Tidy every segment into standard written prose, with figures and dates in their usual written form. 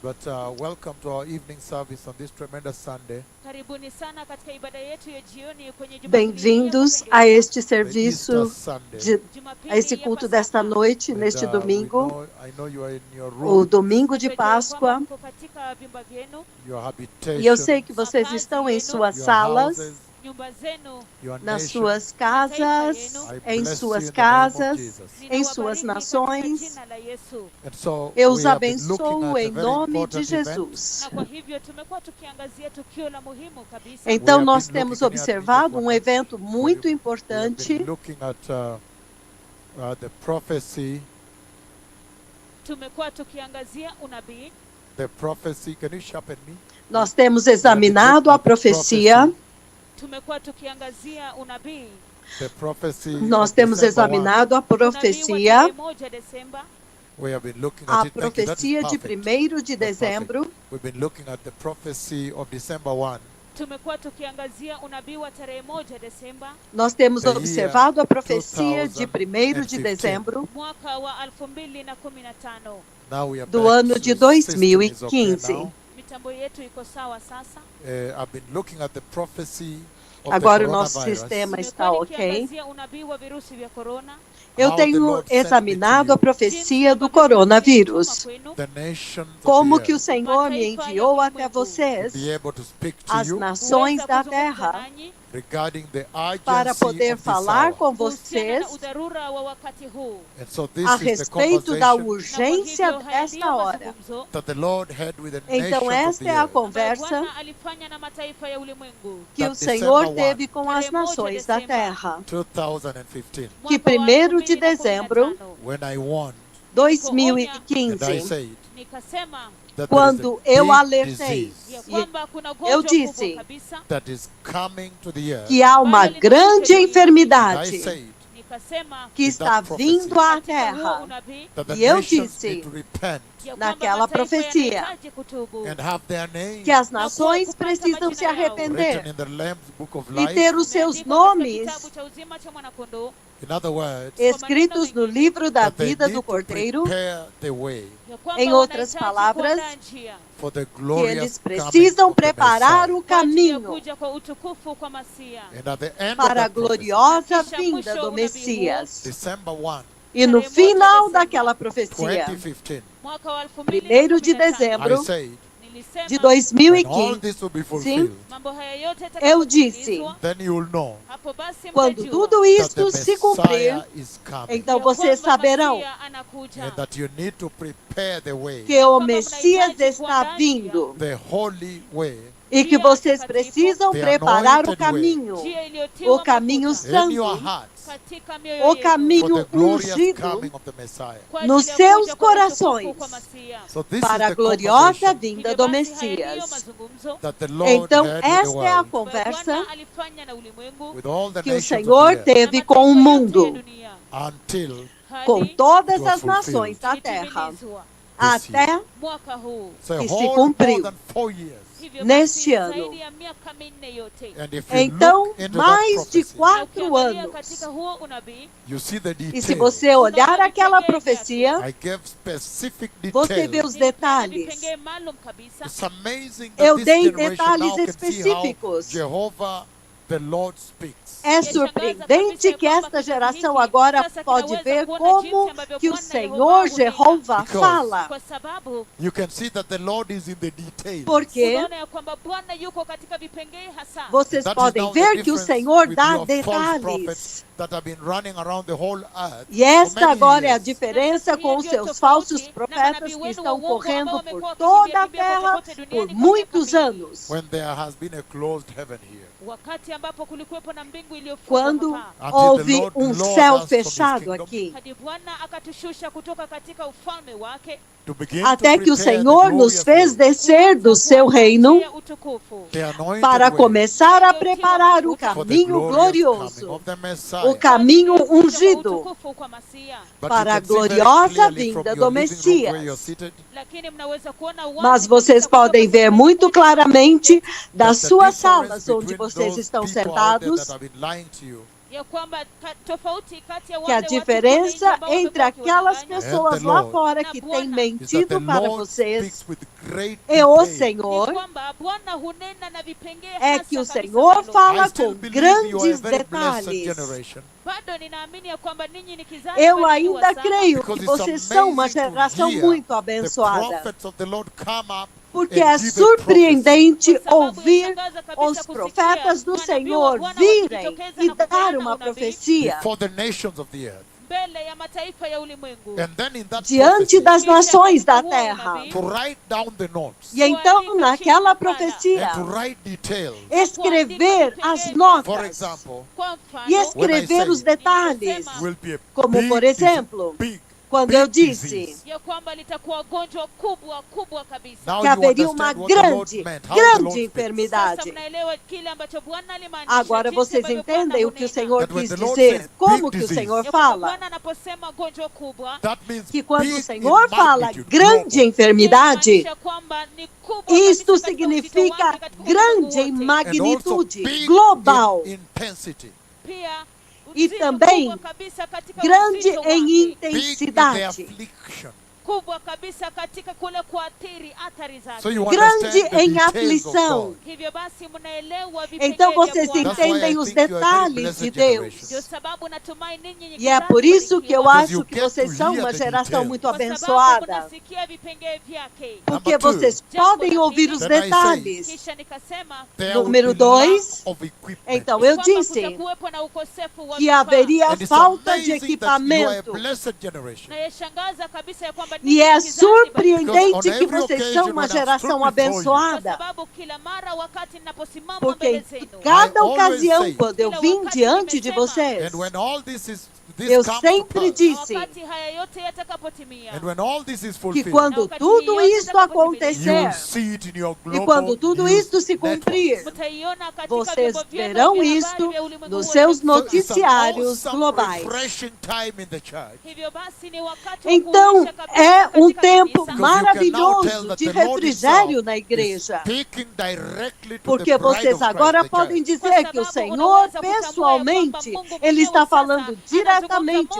But welcome to our evening service on this tremendous Sunday. Karibuni sana katika ibada yetu ya jioni kwenye Bem-vindos a este The Easter serviço, Sunday. a esse culto desta noite, And, neste we domingo, know, I know you are in your o room, domingo de Páscoa. katika vyumba vyenu, your E eu sei habitation, que vocês estão em suas your salas, houses, nyumba zenu. your nas nation. suas casas, I em bless you suas in the name of casas, Jesus. em suas Ninawabariki nações. katika jina la Yesu. And so Eu we os have been looking abençoo at a em very nome de important event. Jesus. Na kwa hivyo tumekuwa tukiangazia tukio la muhimu kabisa. We Então, have nós been temos looking at observado um evento We muito have importante. been looking at the prophecy. Tumekuwa tukiangazia unabii. The prophecy. Can you sharpen me? Nós temos examinado a profecia. Tumekuwa tukiangazia unabii. The prophecy. Nós of temos December 1. examinado a Unabii wa profecia. tarehe 1 Desemba. We have been looking A at it. Thank you. That is profecia de perfect. 1º de That's perfect. dezembro. We've been looking at the prophecy of December 1. Tumekuwa tukiangazia unabii wa tarehe 1 Desemba, Nós temos The year observado a profecia de 1º de 2015. dezembro mwaka wa 2015. Now we are do back. ano So de the system is okay 2015. now. Mitambo yetu iko sawa sasa. I've been looking at the prophecy of Agora the o nosso coronavirus. sistema está Tumekuwa ok. nikiangazia unabii wa virusi vya corona. Eu How the tenho Lord sent me to examinado a you. profecia do coronavírus. The nations Como of the que o earth Senhor me enviou até vocês, to be able to speak to as you nações da terra, regarding the para urgency poder of this falar hour. com kuhusiana na vocês udharura wa wakati huu. And so this a is the respeito da conversation urgência Na kwa hivyo haya desta ndiyo hora. mazungumzo that the Lord had with the Então, nations of esta the é a earth. ambayo conversa Bwana alifanya na mataifa ya ulimwengu. que That o Senhor December 1, teve com as nações da terra. 2015, Que Mwaka wa 1º de 2015, dezembro, when I warned and I 2015, said nikasema that quando there is a eu big alertei, disease ya E kwamba kuna eu gonjwa kubwa disse kabisa. that is coming to the earth. que há uma grande And I enfermidade said Nikasema que está vindo à katika huo terra. unabii that the E eu nations disse, need to repent ya kwamba naquela mataifa profecia, yanahitaji kutubu. and have their names que as nações precisam se written arrepender in the Lamb's Book of e Life. ter os seus Imeandikwa katika nomes kitabu cha uzima cha Mwanakondoo, In other words, escritos no livro da that they vida need do to Cordeiro, prepare the way ya kwamba Em outras wanahitaji palavras, kuandaa njia for the que glorious eles coming precisam of the preparar Messiah. o kwa ajili ya caminho kuja kwa utukufu kwa Masia. And at the end para a of that prophecy, gloriosa Kisha vinda mwisho do unabii Messias. December 1, E no final daquela profecia, 2015, Mwaka wa 1º de 2015, I dezembro said, nilisema de when all 2015, this will be fulfilled, mambo haya yote eu disse, yatakapotimizwa, then you will know hapo basi quando mtajua tudo that isto the se cumprir, Messiah is coming então ya vocês kwamba saberão Masia anakuja, and that you need to prepare the way, que o Messias está vindo the holy way, e que vocês precisam preparar o caminho, njia iliyotiwa o caminho mafuta in your santo, hearts katika mioyo o yenu, for caminho the glorious ungido coming of the Messiah. kwa nos ajili ya seus kuja kwa utukufu corações, kwa Masia. So this para a is the gloriosa conversation vinda Hivyo do basi haya ndiyo Messias. mazungumzo that the Lord Então, had with the esta é a world, ambayo conversa Bwana alifanya na ulimwengu with all the que o nations Senhor of the earth, teve com o mataifa yote ya mundo, dunia, until com hadi todas was as nações fulfilled. da terra, ilitimilizwa até mwaka huu. so a que se whole cumpriu. more than 4 years. Hivyo Neste basi ano. zaidi ya miaka minne yote. And if you então look into that mais de prophecy, 4 Na ukiangalia anos. katika huo unabii, you see the E se details. você olhar aquela profecia, I gave specific você vê details. os detalhes. vipengee maalum kabisa. It's amazing Eu that this dei generation detalhes now can see how específicos. Jehovah, the Lord, speaks. É surpreendente que esta geração agora pode ver como que o Senhor Jeová fala, Kwa sababu You can see that the Lord is in the details. porque unaona ya kwamba Bwana yuko katika vipengee hasa. vocês That is podem now the ver que o difference Senhor with dá your false detalhes. prophets that have been running around the whole earth E for esta many agora é a years. diferença com os seus falsos profetas que estão correndo por toda a terra por muitos anos. When there has been a closed heaven here. Wakati ambapo kulikuwepo na mbingu iliyofungwa Quando hapa, houve Lord um lowered céu us from his fechado kingdom aqui, hadi Bwana akatushusha kutoka katika ufalme wake to begin to até que o prepare the Senhor nos glorious fez way, descer do seu reino ya utukufu, the anointed para way, começar a preparar o for the caminho glorious coming glorioso, of the o Messiah. caminho Kwa ungido, utukufu kwa Masia. But para you a can see very gloriosa clearly from vinda your do living room where Messias. you're seated, Lakini mnaweza kuona wazi Mas vocês kabisa kutoka podem ver sehemu muito moja claramente das that the suas difference salas onde between vocês those estão people out there sentados, that have been lying to you ya ya kwamba tofauti kati ya que a wale watu kule nje diferença ambao entre wamekuwa aquelas wakiwadanganya pessoas the lá Lord fora na que Bwana têm is that the mentido para Lord vocês speaks with great e o detail. ni Senhor kwamba Bwana hunena na vipengee é hasa que o kabisa Senhor maalum. fala I still com believe you are a grandes very blessed detalhes. generation. Bado ninaamini ya kwamba ninyi ni kizazi Eu barikiwa ainda sana, creio Because que it's vocês são uma amazing to geração hear muito the abençoada. prophets of the Lord come up Porque and é give a prophecy. surpreendente kwa sababu ouvir yashangaza kabisa os kusikia profetas do manabii wa Senhor Bwana virem wakijitokeza e na dar kupeana uma unabii profecia before the nations of the earth. mbele ya mataifa ya ulimwengu, And then in that diante prophecy, das nações da Huo terra. unabii, to write down the notes E então, naquela profecia, and to write details. escrever as For notas example, kwa mfano, e escrever os detalhes. will be a Como, big por exemplo, big, quando big eu disse disease. ya kwamba litakuwa gonjwa kubwa kabisa. Now que you haveria uma understand what the Lord grande, meant, how the Lord grande speaks. Sasa enfermidade. mnaelewa kile ambacho Bwana alimaanisha. Agora jinsi vocês ambavyo Bwana entendem o que o hunena. Senhor That when quis the Lord dizer, says como big que o disease, Senhor Ya kwamba fala. Bwana anaposema gonjwa kubwa, That means Que quando big o in Senhor fala magnitude, grande global. enfermidade, inamaanisha kwamba ni kubwa isto kabisa katika uzito significa wake katika grande em ulimwengu wote. And also magnitude, big global, in intensity. Pia E uzito também kubwa kabisa katika grande uzito em wake. Big in the intensidade, affliction. Kubwa kabisa katika kule kuathiri athari So zake. you grande understand the em details of aflição. God. Hivyo basi mnaelewa vipengee Então vya vocês Bwana. That's why I entendem os think you are a very detalhes blessed de generation. Deus. Ndio sababu natumai ninyi ni E é kizazi por isso que eu barikiwa. acho que get vocês to são hear uma the geração details. muito Kwa sababu abençoada. mnasikia vipengee vyake. Porque Number two, vocês Jambo podem la ouvir pili, os Then I say, detalhes. Kisha nikasema there Número will be lack 2, of equipment. então ni eu kwamba disse kutakuwepo na ukosefu wa que vifaa. haveria And it's falta de amazing that you are a equipamento. blessed generation. Na yashangaza kabisa ya kwamba E ninyi é ni kizazi barikiwa. surpreendente que every vocês occasion são uma when I'm geração stood before you, Kwa abençoada. sababu kila mara wakati ninaposimama Porque mbele em zenu, cada I always ocasião, say, quando eu vim diante de vocês, And when all this eu comes to sempre pass, na disse wakati haya yote yatakapotimia, and when all this is que fulfilled, quando tudo isto you acontecer will see it in your e global quando tudo news isto se network. cumprir, mtaiona katika vocês vyombo vyenu verão vya habari isto vya ulimwengu nos wote seus mzima. So it's an noticiários awesome, globais. refreshing time in the church. Hivyo basi ni wakati wa Então, kuonyesha kabisa é um katika tempo kanisa, Because you can now tell maravilhoso that de the Lord refrigério himself na is igreja. speaking directly to Porque the bride vocês of Christ, agora the podem church. dizer que o Senhor, pessoalmente, Ele está falando diretamente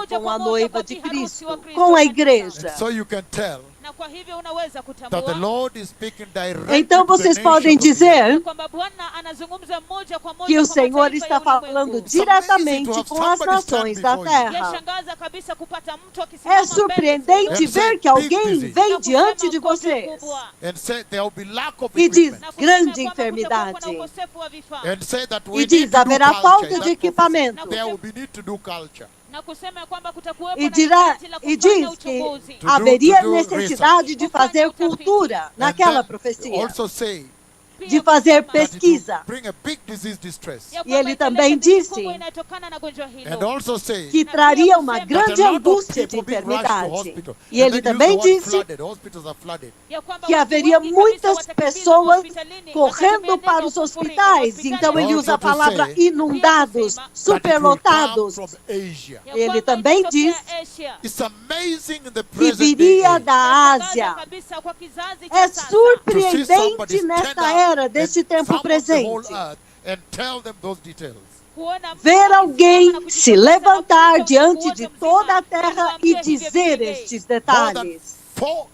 com a noiva de Cristo, com a igreja. And so you can tell na kwa hivyo unaweza that the kutambua Lord is speaking directly Então to the vocês podem nations of the earth. dizer kwamba Bwana anazungumza moja kwa moja que o kwa Senhor mataifa está ya ulimwengu. falando diretamente com as nações da terra. Yashangaza kabisa kupata mtu akisimama É surpreendente mbele ver que alguém vem diante de vocês And say there will be lack of e diz equipment. grande enfermidade. And say that we E diz need to do haverá culture. falta Is de that equipamento. prophecy? There will be need to do culture. na kusema kwamba kutakuwepo E na dirá hitaji la e kufanya diz que uchunguzi. haveria to do necessidade de fazer cultura And naquela then profecia, also say Pia de fazer kusema that it will pesquisa. bring a big disease distress. ya E kwamba ele italeta também dhiki disse kubwa inayotokana na gonjwa hilo. And also say que traria uma that a grande lot of angústia de people being rushed to enfermidade. hospital. E And ele then use the também word disse flooded. Hospitals are flooded. Ya kwamba que watu haveria wengi kabisa muitas watakimbizwa pessoas hospitalini, correndo wakatumia para neno os kufurika hospitais. hospitali. Então ele usa a Also to palavra say inundados, That it will come superlotados, from Asia. Ya Ele kwamba também itatokea diz Asia. It's amazing in the que present day viria age. da Yashangaza Ásia. kabisa kwa kizazi É cha sasa. surpreendente nesta era, deste tempo the whole presente, earth and tell them those details. Kuona mtu ver akisimama alguém na se kujitokeza levantar na diante kuuza de mzima, toda a na terra kuambia e hivyo dizer vipengee. estes More than detalhes. 4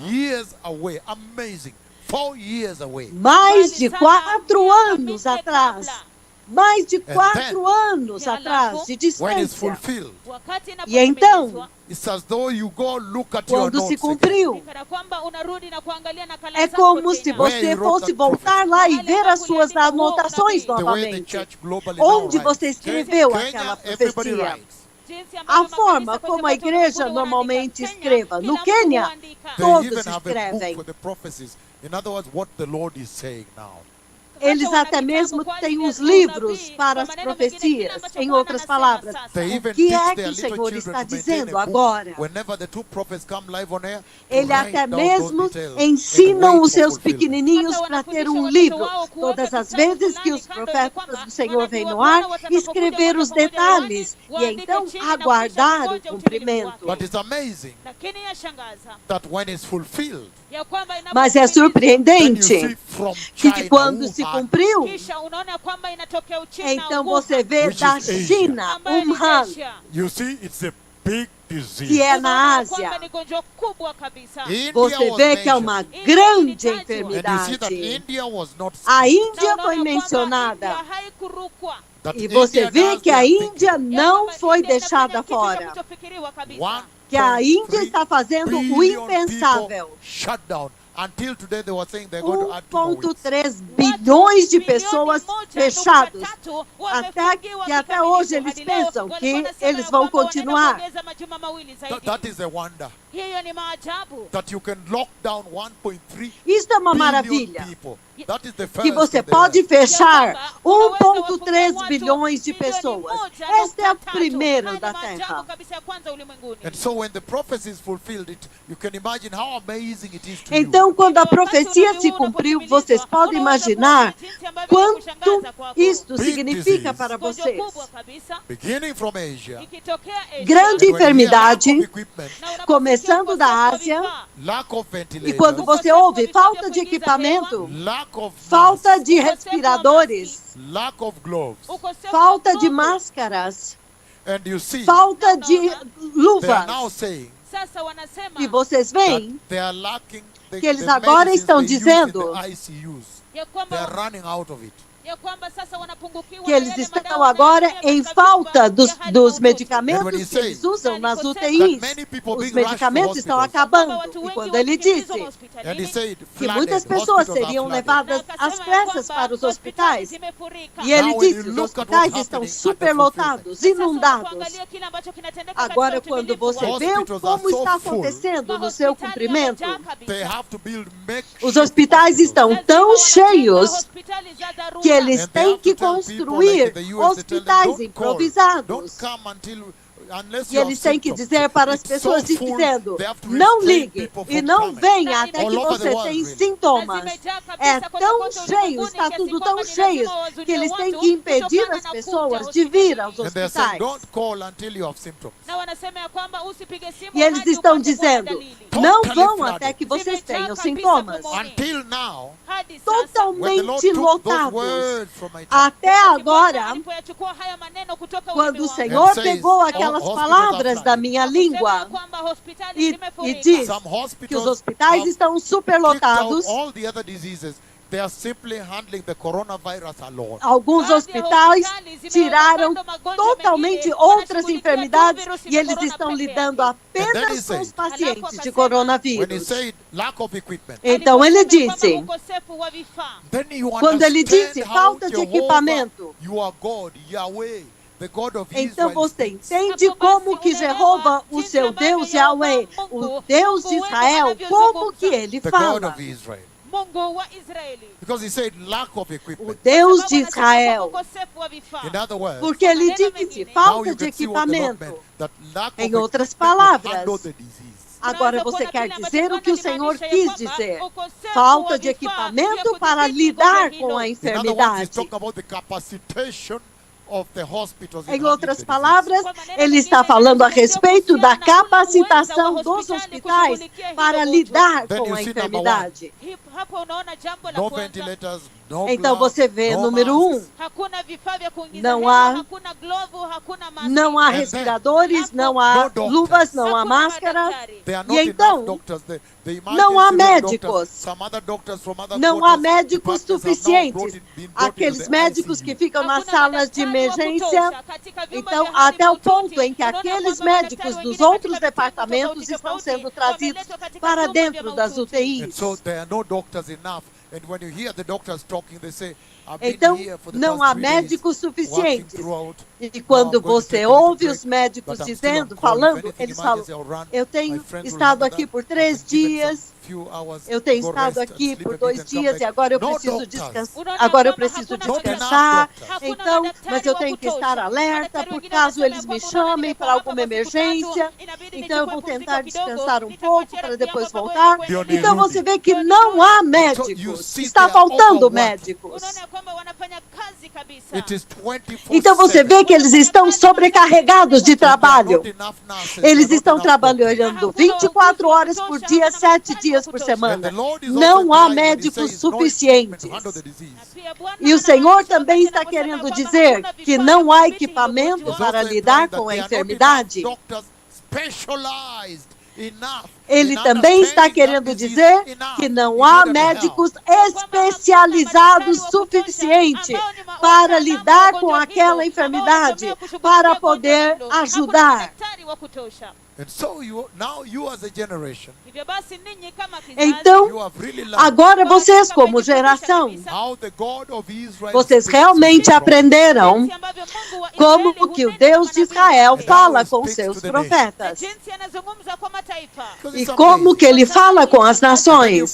years away. Amazing. 4 years away. Mais de Bali sana 4 miaka anos minne atrás. kabla. Mais de then, 4 anos que atrás de When it's distância. fulfilled, Wakati E então, inapotimilizwa, it's as though you go look at your quando se notes again. cumpriu, ni kana kwamba unarudi na kuangalia nakala é zako como se tena. Where você you wrote fosse that prophecy. voltar lá e ver as suas anotações The way the novamente. church globally now Onde writes. você escreveu Kenya, aquela everybody profecia. writes. Jinsi A ambavyo forma makanisa como a kote igreja ulimwenguni normalmente wanaandika. escreva. Kenya, No kila mtu Quênia, huandika. They Todos even have a escrevem. book for the prophecies. In other words, what the Lord is saying now. Eles Hata até wana mesmo vitabu kwa têm ajili os ya livros unabii. para Kwa as maneno mengine, kile profecias. ambacho Em Bwana outras anasema palavras, sasa. They o even que teach é que their o little Senhor children está to maintain dizendo a book. agora? Whenever the two prophets come live on air, to Ele write até down those mesmo details and ensinam wait os for seus fulfillment. pequenininhos Hata para ter wanafundisha um watoto livro. wao kuweka Todas as kitabu vezes que fulani os kando, ili profetas kwamba do Senhor vêm manabii no wa ar, Bwana watakapokuja escrever moja os kwa moja detalhes hewani, e então waandike chini na aguardar kisha o kungoja cumprimento. utimilifu But wake. it's amazing Lakini yashangaza that when it's fulfilled, ya kwamba Mas é inapotimilizwa, then you surpreendente see from que China, quando se Wuhan, cumpriu, kisha unaona kwamba inatokea Uchina, então Wuhan, você vê Which da is Asia. China, ambaye ni Wuhan, Asia. you see, it's a big disease. que é na Unaona kwamba Ásia. ni gonjwa kubwa kabisa. India Você was vê que é uma mentioned. grande And you see that enfermidade. India was not A skipped. Índia Na foi unaona kwamba mencionada. India haikurukwa. That E você India vê does que a their thinking. Índia Ya não kwamba foi India deixada inafanya kitu cha fora. kutofikiriwa kabisa. 1.3 Que a Índia está fazendo o billion impensável. people shut down. Until today they were saying they're going to add 2 more weeks. 1,3 bilhões de Watu pessoas bilioni 1.3 fechados. wamefungiwa Que até kikamilifu hoje eles hadi leo. pensam que Walikuwa wanasema eles ya vão kwamba wanaenda continuar. kuongeza majuma mawili zaidi. That is a wonder. Hiyo ni maajabu. That you can lock down 1.3 Isso é uma billion maravilha. people. That is the first Que você on the pode earth. fechar Ya kwamba 1,3 unaweza bilhões de wafungia watu pessoas. bilioni Este é o 1.3 primeiro Haya da ni maajabu Terra. kabisa ya kwanza ulimwenguni. And so when the prophecy is fulfilled, you can imagine how amazing it is to Então, quando a profecia se cumpriu, vocês podem imaginar quanto isto significa para Gonjwa vocês. kubwa kabisa. you. Beginning from Asia, Ikitokea Asia, Grande and when you hear lack of enfermidade, equipment, na unaposikia começando da ukosefu wa Ásia, vifaa, lack of e ventilators, quando você ouve falta de equipamento, lack of falta masks, de respiradores, lack of gloves, ukosefu wa falta de glovu. máscaras, and you see falta de they are now luvas. saying Sasa wanasema E vocês that veem they are lacking que eles the agora medicines estão they use dizendo in the ICUs. ya They kwamba are running out of it. ya kwamba sasa wanapungukiwa que na eles yale estão madawa agora wanayotumia em katika falta vifaa dos, vya hali dos mahututi. And when medicamentos he que eles says usam nas that UTIs. many people Os being rushed to medicamentos estão hospitals. acabando. Watu E wengi quando ele wakimbizwa disse hospitalini, And he said, que muitas flooded, pessoas hospitals are seriam flooded. levadas na às akasema ya pressas kwamba para os hospitali hospitais. zimefurika. E ele Now, when disse: you os look at hospitais what's estão happening at the superlotados, Sasa inundados. unapoangalia kile ambacho kinatendeka Agora, katika quando utimilifu você wake, vê Hospitals are como so está full. acontecendo no seu mahospitali cumprimento, yamejaa kabisa. They have to build makeshift os hospitais hospitals. estão Lazima tão wanajenga cheios hospitali za dharura. que eles And they têm have que to tell people, like construir in the US, they tell them, hospitais don't call, don't improvisados. come unless E you have eles têm que symptoms. dizer para as It's pessoas so full, dizendo: they have to não restrain ligue people e from não coming. venha até All que over the você world, tenha really. sintomas. Zimejaa kabisa É kote tão kote cheio, ulimwenguni está kiasi tudo kwamba tão ni cheio lazima wazuie que eles têm watu que impedir kutokana as na pessoas kuja de vir aos And they're saying, hospitais. don't call until you have symptoms. Na wanasema ya kwamba usipige simu E eles hadi estão upate kuwa na dizendo: dalili. não Totally vão flooded. até que vocês Zimejaa tenham kabisa sintomas. pulmões. Until now, Hadi sasa, when the Lord Totalmente took those lotados. words from my tongue, Até Bwana agora, alipoyachukua haya maneno kutoka quando o ulimi wangu, Senhor And says, pegou "All aquelas hospitals palavras are da flooded." minha kusema ya língua kwamba hospitali e zimefurika. diz some que os hospitals hospitais have estão kicked superlotados. out all the other diseases. They are simply handling the coronavirus alone. Alguns hospitais tiraram totalmente outras enfermidades e eles estão lidando apenas com os pacientes de When he coronavírus. said lack of equipment, Então ele disse, Ukosefu wa vifaa. then you quando ele understand disse how falta de Jehovah, equipamento, you are God, Yahweh, the God of então Israel. você entende como que Jeová, o seu Deus Yahweh, o Deus de Israel, como que ele The God fala. of Israel. Mungu wa Israeli. Because he said lack of O equipment. Deus de Sababu anasema Israel. ukosefu wa vifaa. In other words, Porque ele disse now falta you de can see what the Lord equipamento. meant, that lack Em of outras equipment palavras, handle the disease. Agora você quer dizer o que o Senhor quis dizer. Falta de equipamento para lidar com a In other words, he's enfermidade. talking about the capacitation of the hospitals in Em handling outras the disease. palavras, ele está falando a respeito da capacitação dos hospitais para lidar Then com you a see enfermidade. Hapo unaona jambo la No kwanza. ventilators, no Então gloves, você vê, no número masks. 1, Hakuna vifaa vya kuingiza Não hewa, há- hakuna glovu, hakuna maski. não há And then, respiradores, não no há doctors. luvas, não há Hakuna máscaras. madaktari. They are E not então, enough doctors. The não há emergency room médicos. doctors, some other doctors from other Não há quarters, médicos departments have now suficientes. been brought Aqueles into the médicos ICU. que ficam nas Hakuna salas de madaktari wa emergência. kutosha katika vyumba Então, vya hali até o mahututi. ponto em que Unaona aqueles kwamba madaktari médicos wengine dos katika outros vituo departamentos tofauti estão tofauti sendo trazidos wameletwa katika para vyumba vya dentro das mahututi. And UTIs. so there are no doctors enough. And when you hear the doctors talking, they say, I've been Então, here for the não past há 3 days, médicos working suficientes. throughout. E quando Now I'm going to você take a little ouve break, os médicos but I'm still on dizendo, call. If falando, anything eles falam, emergency, I'll run. eu My tenho friends will estado handle aqui that. por I've 3 been given dias, some few hours, eu tenho go estado rest and aqui sleep por a bit 2 and come dias e back. agora eu No preciso doctors. descansar. Unaona Agora eu kwamba preciso hakuna descansar. madaktari. Hakuna Então, madaktari mas eu wa tenho que kutosha. estar alerta Madaktari por wengine caso wanasema eles ya me kwamba unaona chamem niko para hapa alguma kwa siku tatu, emergência. inabidi Então eu nichukue vou pumziko tentar kidogo, descansar um nitakuachia pouco para rafiki depois yangu hapa voltar. kwenda Ndio Então nirudi. você vê que não há you médicos. see Está they are faltando overwhelmed. médicos. Unaona kwamba wanafanya kazi wazi kabisa. It is 24/7. Então você vê que eles estão sobrecarregados de trabalho. Eles estão trabalhando 24 horas por dia, 7 dias por semana. Não há médicos suficientes. E o Senhor também está querendo dizer que não há equipamento para lidar com a enfermidade. Ele também está querendo dizer que não há médicos especializados suficiente para lidar com aquela enfermidade, para poder ajudar. Então, agora vocês como geração, vocês realmente aprenderam como que o Deus de Israel fala com seus profetas. E como que ele fala com as nações.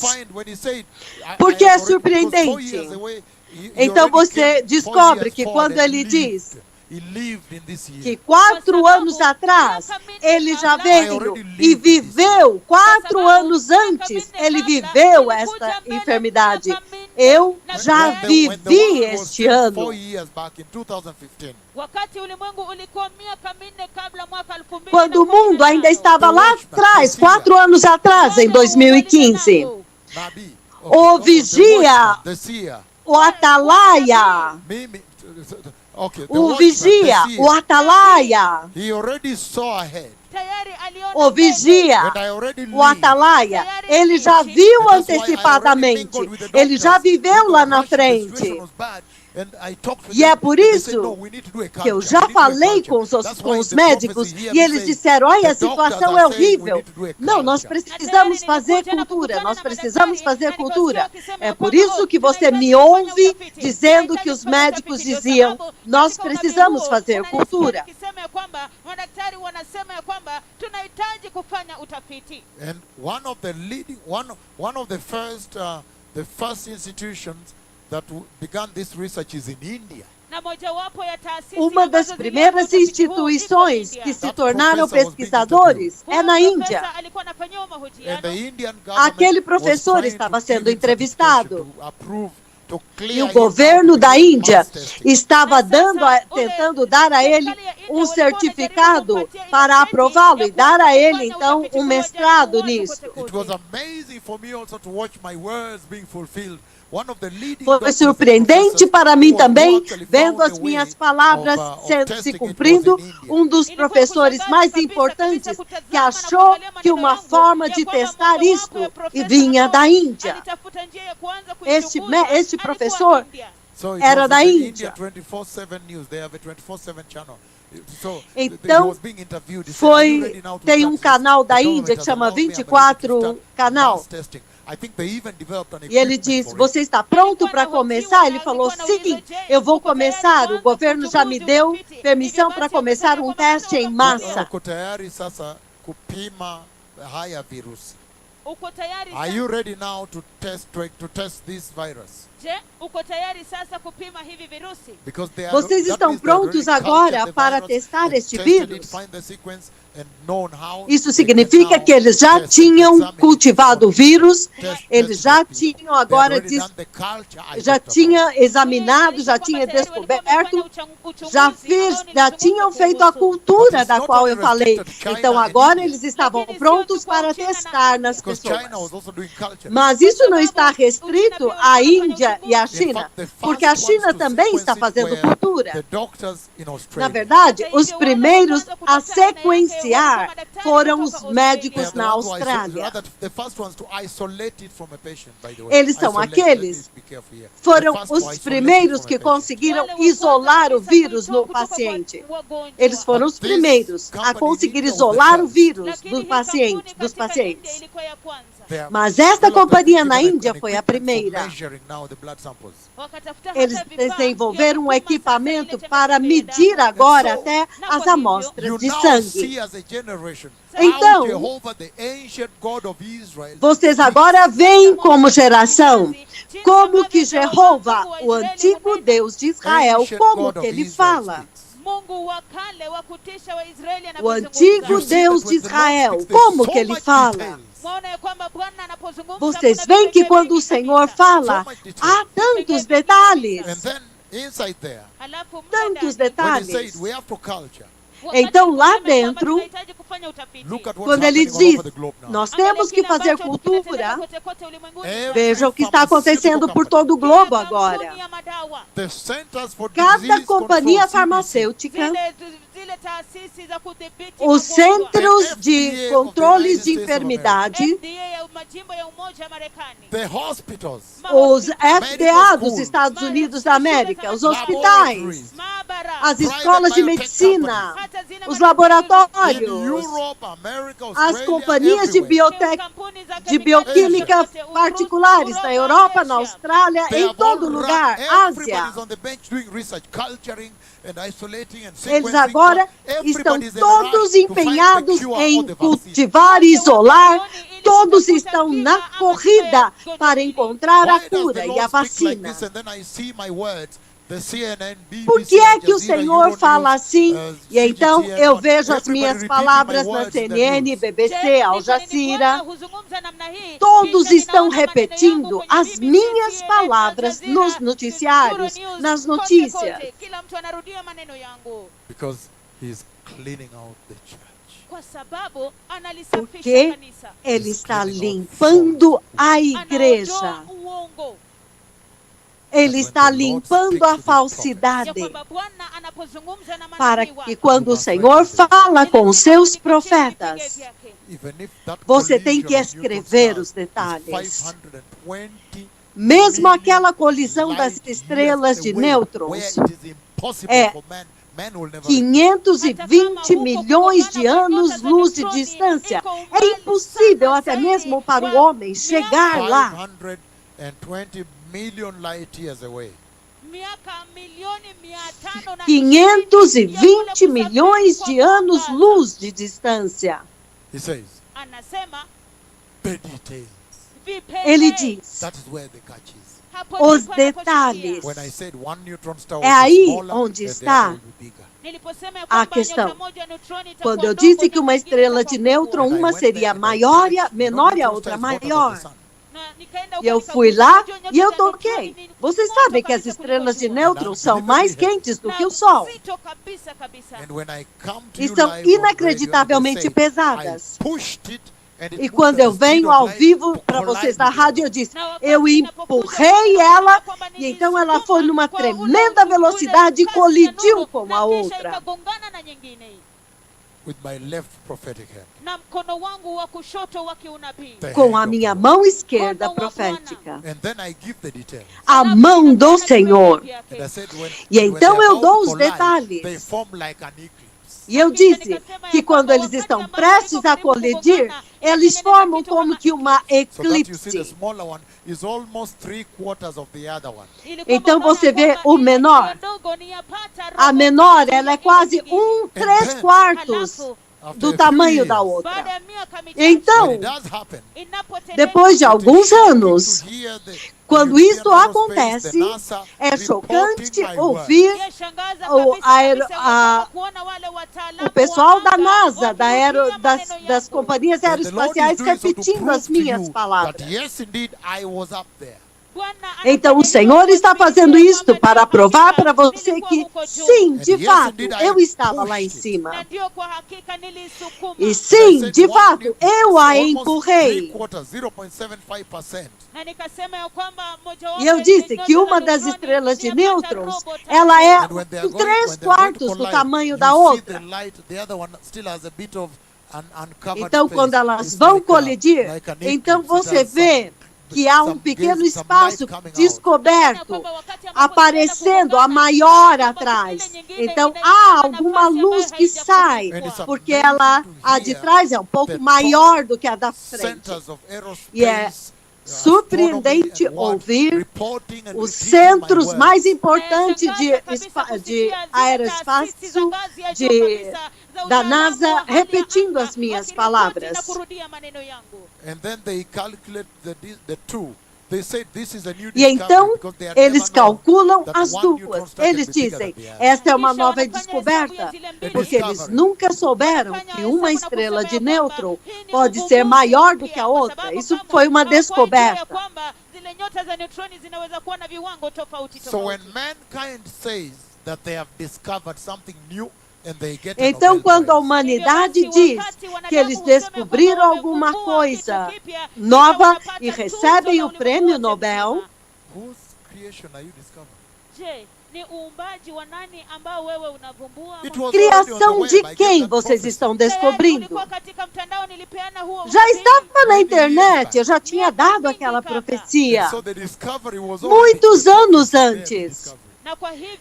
Porque é surpreendente. Então você descobre que quando ele diz que 4 anos atrás ele já veio e viveu, 4 anos antes ele viveu esta enfermidade. Eu já vivi este ano. Quando o mundo ainda estava lá atrás, 4 anos atrás, em 2015. O vigia, o atalaia, o vigia, o atalaia, o vigia, o atalaia, ele já viu antecipadamente, ele já viveu lá na frente. E é por isso que eu já falei com os médicos e eles disseram, olha, a situação é horrível. Não, nós precisamos fazer cultura, nós precisamos fazer cultura. É por isso que você me ouve dizendo que os médicos diziam, nós precisamos fazer cultura. And one of the first institutions that began this research is in India. Uma das primeiras instituições que se tornaram pesquisadores é na Índia. Aquele professor estava sendo entrevistado. E o governo da Índia estava tentando dar a ele um certificado para aprová-lo e dar a ele, então, um mestrado nisso. It was amazing for me also to watch my words being fulfilled. Foi surpreendente para mim também, vendo as minhas palavras se cumprindo, um dos professores mais importantes que achou que uma forma de testar isto vinha da Índia. Este professor era da Índia. Então, tem um canal da Índia que chama 24 Canal. E ele disse, você está pronto para começar? Ele falou, sim, eu vou começar. O governo já me deu permissão para começar um teste em massa. Are you ready now to test this virus? Vocês estão prontos agora para testar este vírus? Isso significa que eles já tinham cultivado o vírus, eles já tinham agora, já tinham examinado, já tinham descoberto, já tinham feito a cultura da qual eu falei. Então agora eles estavam prontos para testar nas pessoas. Mas isso não está restrito à Índia e à China, porque a China também está fazendo cultura. Na verdade, os primeiros a sequenciar foram os médicos na Austrália. Eles são aqueles, foram os primeiros que conseguiram isolar o vírus no paciente. Eles foram os primeiros a conseguir isolar o vírus dos pacientes. Mas esta companhia na Índia foi a primeira. Eles desenvolveram um equipamento para medir agora até as amostras de sangue. Então, vocês agora veem como geração, como que Jeová, o antigo Deus de Israel, como que ele fala. O antigo Deus de Israel, como que ele fala? Vocês veem que quando o Senhor fala, há tantos detalhes. inside there, Halafu mle Tantos ndani, when he said detalhes. we have to culture, wakati Então, lá alisema kwamba dentro, tunahitaji kufanya utafiti. look at what's Quando ele happening all over diz, the globe now. nós Angalia temos que kile fazer ambacho kinatendeka cultura, kote kote ulimwenguni. Every veja o que está acontecendo por todo o globo agora. Kampuni ya madawa, The centers for Cada disease companhia control, CDC, farmacêutica, zile taasisi za kudhibiti os magonjwa, centros The de FDA controles of the de United States of enfermidade, FDA ya majimbo ya Umoja wa Marekani, the hospitals, os FDA dos schools, Estados Unidos da América, os hospitais, laboratories, maabara, as private escolas de biotech medicina, hata zile os in laboratórios, Europe, America, as Australia, companhias de everywhere. de bioquímica particulares na Europa, na Austrália, They em have all todo run, lugar, everybody's Ásia. on the bench doing research, culturing and isolating and Eles sequencing. agora estão Everybody's in a todos rush to find the empenhados cure em or the vaccine. cultivar e isolar, todos estão na corrida para encontrar a Why does the cura e Lord a speak like vacina. this and then I see my words, the CNN, BBC, Por que é Al que o Jazeera, Senhor Euronews, fala assim? E então CGTN, eu vejo as everybody minhas repeating palavras my na words in the CNN, news. BBC, Al Jazeera. huzungumza namna hii, Todos kisha estão ninaona maneno repetindo yangu kwenye as BBC, minhas CNN, palavras Al Jazeera, nos noticiários, Euronews, nas kote, notícias. kote. Kila mtu anarudia maneno yangu Because he's cleaning out the church. kwa sababu analisafisha Porque kanisa, Ele está limpando a igreja. anaondoa uongo, Ele está limpando a ya falsidade. kwamba Bwana anapozungumza na Para manabii que wake, quando o Senhor fala com os seus profetas, Even if that você tem que collision of escrever neutron os stars detalhes. is 520 Mesmo aquela million colisão das light estrelas years de away, nêutrons, where it is impossible é for man. Man will never 520 milhões de anos-luz de distância. É impossível até mesmo para o homem chegar lá. 520 million light years away. miaka milioni 520 520 milhões de anos-luz de distância. He says, Anasema the details. vipengele. Ele diz, That is where the catch is. Hapo os ndipo anaposhikia. detalhes. When I said one neutron star É will be aí smaller, onde the está other will be bigger. Niliposema ya a kwamba questão. nyota moja neutroni itakuwa Quando eu ndogo disse na que uma nyingine estrela itakuwa de nêutron, kubwa. uma seria maior e menor e a outra maior. Na nikaenda E eu huko fui nikagusa, lá unajua nyota e eu za neutroni toquei. ni Vocês moto sabem que as kabisa estrelas de kuliko jua. nêutrons são mais quentes do que o Sol. Zito kabisa kabisa. And when I come to E são you live on inacreditavelmente radio, they say, pesadas. I pushed it and it E moved quando at eu the speed venho of ao light vivo to para collide vocês da with the rádio, eu disse, eu empurrei ela e então ela foi numa tremenda velocidade e colidiu com a outra. with my left prophetic hand. Na mkono wangu wa kushoto wa kiunabii. The Com a hand of minha God. mão esquerda profética. And then I give the details. A mão do Senhor. And I said, when, E when então they're eu about dou to os collide, detalhes. they form like an eclipse. E eu disse que quando eles estão prestes a colidir, eles formam como que uma So that you see the eclipse. smaller one is almost 3/4 of the other one. Então você vê o menor. A menor, ela é quase 3/4 After do a few tamanho years, da outra. when Então, it does happen, depois de alguns anos, to hear the quando European isto Aerospace, acontece, the NASA é reporting chocante my ouvir o pessoal da NASA, das companhias word. The Lord is aeroespaciais, doing so to repetindo prove as to minhas you that palavras. yes, indeed, I was up there. Então o Senhor está fazendo isto para provar para você que, sim, de fato, eu estava lá em cima. E sim, de fato, eu a empurrei. 0.75%. E eu disse que uma das estrelas de nêutrons, ela é And when they are going, 3/4 do tamanho da outra. Então, quando elas vão colidir, então você vê que há um pequeno espaço descoberto, aparecendo a maior atrás. Então, há alguma luz que sai, porque a de trás é um pouco maior do que a da frente. E é surpreendente ouvir os centros mais importantes de aeroespaço da NASA repetindo as minhas palavras. And then they calculate the two E então eles calculam as duas. Eles dizem, esta é uma nova descoberta, porque eles nunca souberam que uma estrela de nêutron pode ser maior do que a outra. Isso foi uma descoberta. So when mankind says that they have discovered something new, então, quando a humanidade diz que eles descobriram alguma coisa nova e recebem o prêmio Nobel, criação de quem vocês estão descobrindo? Já estava na internet, eu já tinha dado aquela profecia muitos anos antes.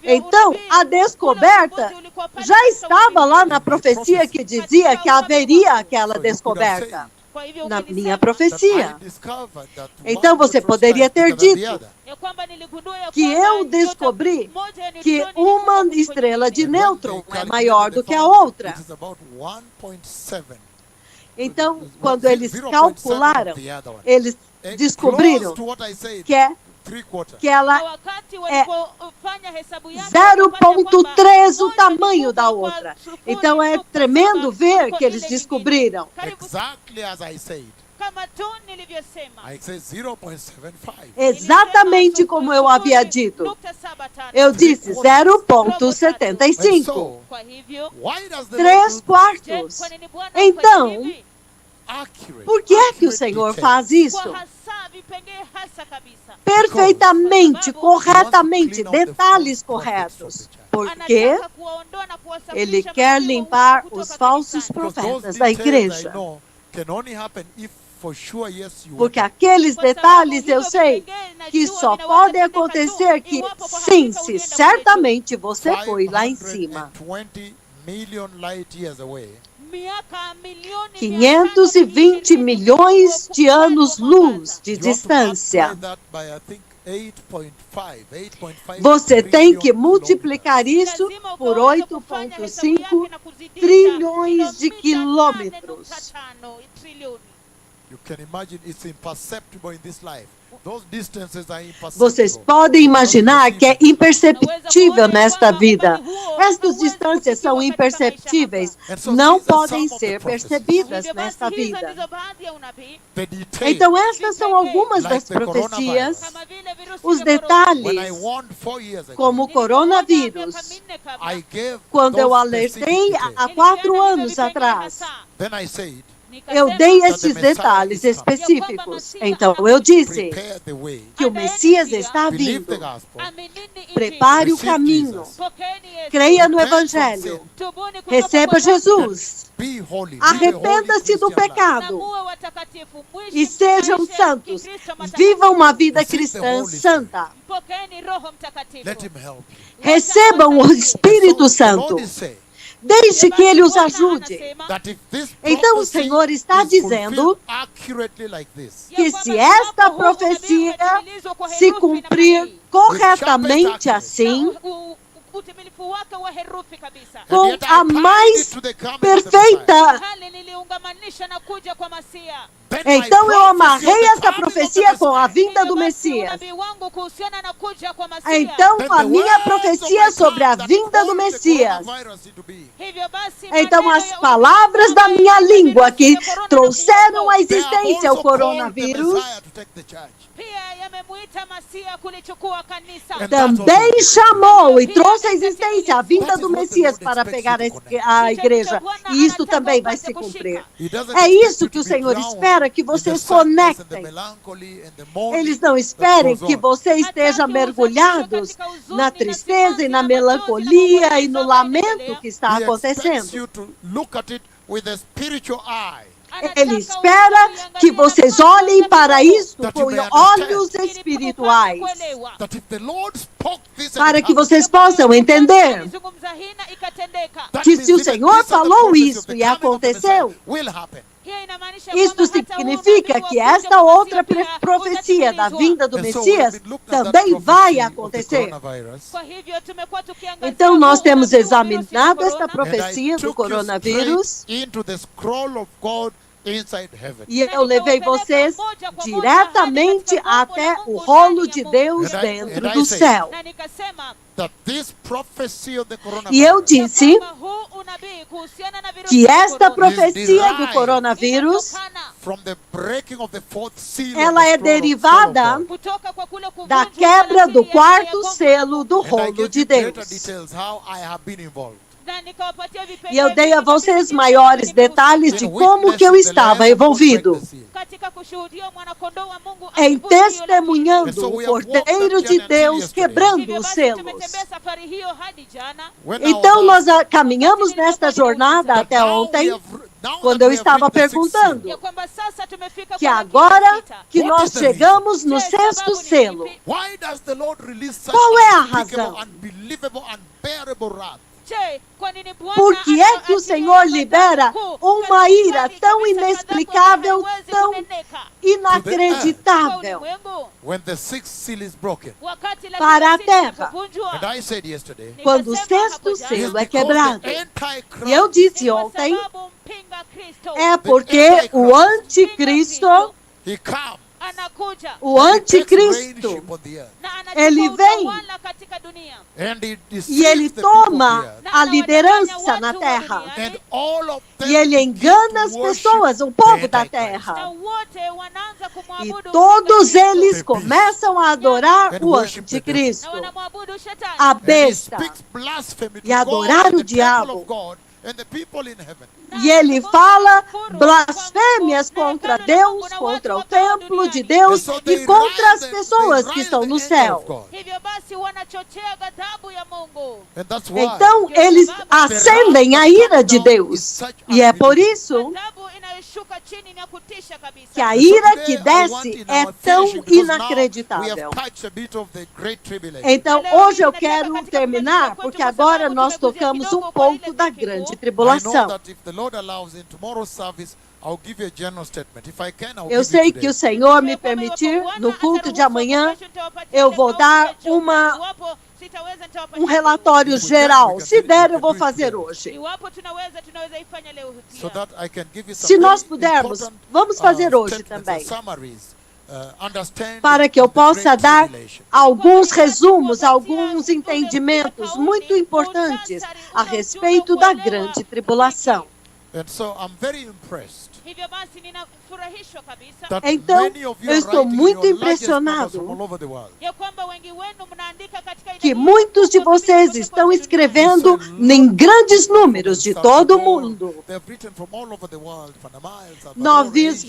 Então, a descoberta já estava lá na profecia que dizia que haveria aquela descoberta. Na minha profecia. Então, você poderia ter dito que eu descobri que uma estrela de nêutron é maior do que a outra. Então, quando eles calcularam, eles descobriram que ela é 0,3 o tamanho da outra. Então é tremendo ver que eles descobriram. Exatamente como eu havia dito. Eu disse 0,75. 3/4. Então, por que é que o Senhor faz isso? Perfeitamente, corretamente, detalhes corretos. Porque Ele quer limpar os falsos profetas da igreja. Porque aqueles detalhes eu sei que só podem acontecer que sim, se certamente você foi lá em cima. 520 milhões de anos-luz de distância. Você tem que multiplicar isso por 8,5 trilhões de quilômetros. Vocês podem imaginar que é imperceptível nesta vida. Estas distâncias são imperceptíveis, não podem ser percebidas nesta vida. Então, estas são algumas das profecias, os detalhes, como o coronavírus, quando eu alertei há 4 anos atrás. Eu dei esses detalhes específicos. Então eu disse que o Messias está vindo. Prepare o caminho. Creia no Evangelho. Receba Jesus. Arrependa-se do pecado. E sejam santos. Vivam uma vida cristã santa. Recebam o Espírito Santo. Deixe que Ele os ajude. Então o Senhor está dizendo que se esta profecia se cumprir corretamente assim, com a mais perfeita. Então eu amarrei essa profecia com a vinda do Messias. Então a minha profecia sobre a vinda do Messias. Então as palavras da minha língua que trouxeram à existência o coronavírus também chamou e trouxe à existência a vinda do Messias para pegar a igreja. E isso também vai se cumprir. É isso que o Senhor espera que vocês conectem. Eles não esperem que você esteja mergulhados na tristeza e na melancolia e no lamento que está acontecendo. Ele espera que vocês olhem para isso com olhos espirituais, para que vocês possam entender que se o Senhor falou isso e aconteceu, isto significa que esta outra profecia da vinda do Messias também vai acontecer. Então nós temos examinado esta profecia do coronavírus inside heaven. E eu levei vocês diretamente até o rolo de Deus dentro do céu. Na nikasema That this prophecy of the E eu coronavirus disse kwamba huu unabii kuhusiana na virusi que vya esta korona profecia do coronavírus, inatokana from the breaking of the fourth seal ela of é the throne of derivada God. kutoka kwa kule kuvunjwa da kwa quebra do lakiri ya quarto Mungu. selo do And I rolo gave de you greater Deus. details how I have been involved. Na nikawapatia E vipengele eu dei a vingi vocês kabisa maiores jinsi detalhes de In como que eu witnessing the estava Lamb of God break envolvido, the seal. katika kushuhudia mwana-kondoo wa Mungu em akivunja hiyo lakiri. And testemunhando so o we have walked Cordeiro that de journey until Deus yesterday. quebrando Hivyo os basi selos. tumetembea safari hiyo hadi jana. When I was Então nós asked caminhamos nesta jornada that até now we ontem, have now quando that eu we have estava reached the sixth seal, perguntando Ya kwamba sasa tumefika que kwa lakiri ya agora sita. que What nós is the reason? chegamos no Je, sexto sababu ni selo. ipi? why does the Lord release such Qual é a unspeakable, razão? unbelievable, unbearable wrath? Je, kwa nini Bwana Por que é que o anaatilia Senhor ghadhabu libera kuu uma katika ira hali tão kabisa inexplicável, ghadhabu ambayo tão haiwezi kuneneka kwa inacreditável ulimwengu? When the sixth seal is broken. Wakati lakiri para ya a sita terra? inapuvunjwa, And I said yesterday, quando o nikasema hapo sexto jana, it is selo é because quebrado? the E eu Antichrist, disse ni kwa ontem, sababu mpinga Kristo é porque o anticristo, he comes anakuja o and he takes anticristo, reignship on the earth. na ele anachukua vem utawala katika dunia And he e ele deceives the people of the toma earth. na a anawadanganya liderança watu na wa terra. duniani, And all of them E ele begin engana to as worship pessoas, o the povo da Antichrist. na terra. wote wanaanza E kumwabudu todos mpinga Kristo, eles começam a adorar And o worship the na anticristo, wanamwabudu shetani a And he besta. speaks blasphemy to E adorar God, o the temple diabo. of God, and the people in heaven. E ele fala blasfêmias contra Deus, contra o templo de Deus e contra as pessoas que estão no céu. Hivyo basi wanachochea ghadhabu ya Mungu. And that's why Então eles acendem a ira de Deus. E é por isso Ghadhabu inayoshuka chini ni ya kutisha kabisa. que a So ira today que I want desce in é our tão finishing, because now we inacreditável. have touched a bit of the great tribulation. Então hoje eu quero terminar, porque agora nós tocamos um pouco da grande I know tribulação. that if the Lord allows in tomorrow's service, I'll give you a general statement. If I can, I'll Eu give sei you que today. o Senhor me permitir, no culto de amanhã, eu vou dar um relatório geral. Se der, eu vou fazer hoje. Iwapo tunaweza ifanya leo So pia. that I can give you some Se nós very pudermos, important, vamos fazer hoje statements também, and summaries, understanding para que eu of the possa great dar tribulation. alguns resumos, alguns entendimentos muito importantes a respeito da grande tribulação. And so I'm very impressed Hivyo basi ninafurahishwa kabisa that Então, many of you eu are estou writing muito your largest numbers impressionado from all over the world. ya kwamba wengi wenu mnaandika katika Que idadi muitos de kubwa vocês kuliko estão kote duniani. escrevendo em grandes números de todo o mundo. They have written from all over the world, Panama, El Salvador,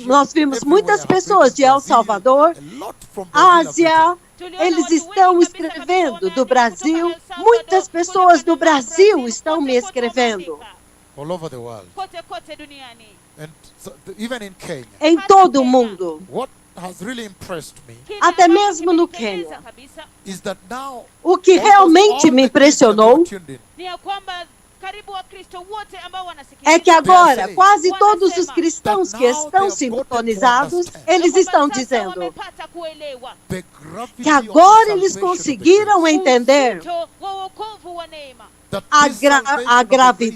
Nós vimos Asia, muitas everywhere. pessoas de El Brazil, Salvador, a lot from Brazil have Ásia, eles estão escrevendo do Brasil. Muitas pessoas do Brasil estão me escrevendo. written all over the world. Kote duniani. And so, even in Kenya, Em todo o mundo. what has really impressed me Kile Até ambacho mesmo no kimenipendeza Quênia. kabisa is that now O que almost realmente all me the Christians impressionou who are tuned in, ni ya kwamba karibu Wakristo wote ambao wanasikiliza é que agora quase todos os cristãos que estão sintonizados, eles estão dizendo wamepata kuelewa the gravity que of agora the eles salvation of the conseguiram grace, entender uzito wa wokovu wa neema, that a, this salvation a of the grace is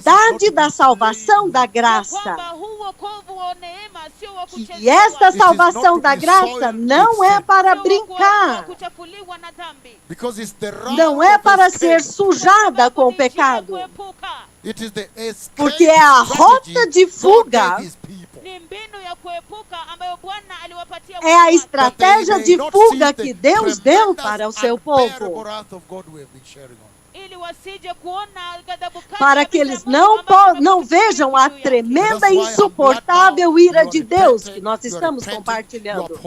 gravidade not da salvação da ya graça. kwamba huu wokovu wa neema sio wa E kuchezewa, esta salvação da graça não é para sio wa brincar, kuchafuliwa na dhambi, because it's the wrath não é of para escape. ser sujada com o Ni njia ya pecado, kuepuka, It is the escape porque é a rota de God fuga, gave his people. ni mbinu ya kuepuka ambayo Bwana aliwapatia é a watu wake, estratégia de That they may not fuga see the que Deus deu tremendous, para o seu unbearable povo, wrath of God we have been sharing on. ili wasije kuona ghadhabu kali para que kabisa eles ya Mungu não, ambayo não tumekuja vejam a juu yake. tremenda e insuportável ira de Deus que nós estamos compartilhando.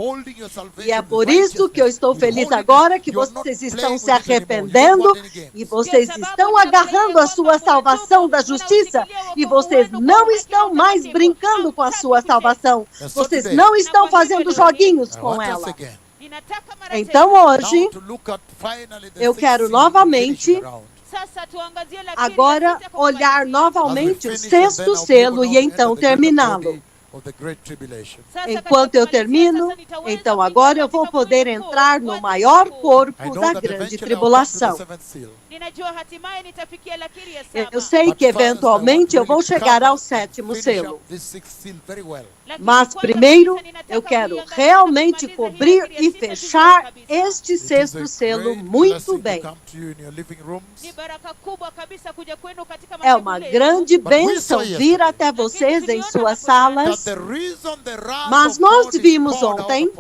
E é por isso que eu estou feliz agora que vocês estão se arrependendo e vocês estão agarrando a sua salvação da justiça e vocês não estão mais brincando com a sua salvação. Vocês não estão fazendo joguinhos com ela. Ninataka mara Então tena, hoje eu quero novamente sasa tuangazie lakini agora ya sita kwa olhar kumalizia. novamente o sexto selo e então terminá-lo. Sasa Enquanto katika eu termino, kumalizia, sasa nitaweza então agora eu vou kuingia poder katika entrar mlango no maior wa corpo da grande tribulação. Ninajua hatimaye nitafikia lakiri ya saba. Eu sei que eventualmente eu vou chegar ao sétimo selo. Mas primeiro, eu quero realmente cobrir e fechar este sexto selo muito bem. É uma grande bênção vir até vocês em suas salas, mas nós vimos ontem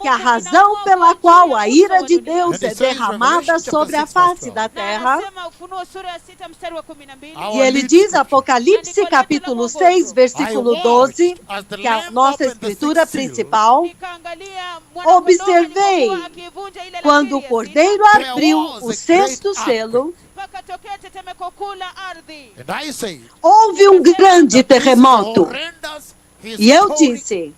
que a razão pela qual a ira de Deus é derramada sobre a face da terra, e ele diz, Apocalipse capítulo 6, versículo 12, que é a nossa escritura principal, observei quando o Cordeiro abriu o sexto selo, houve um grande terremoto. E eu disse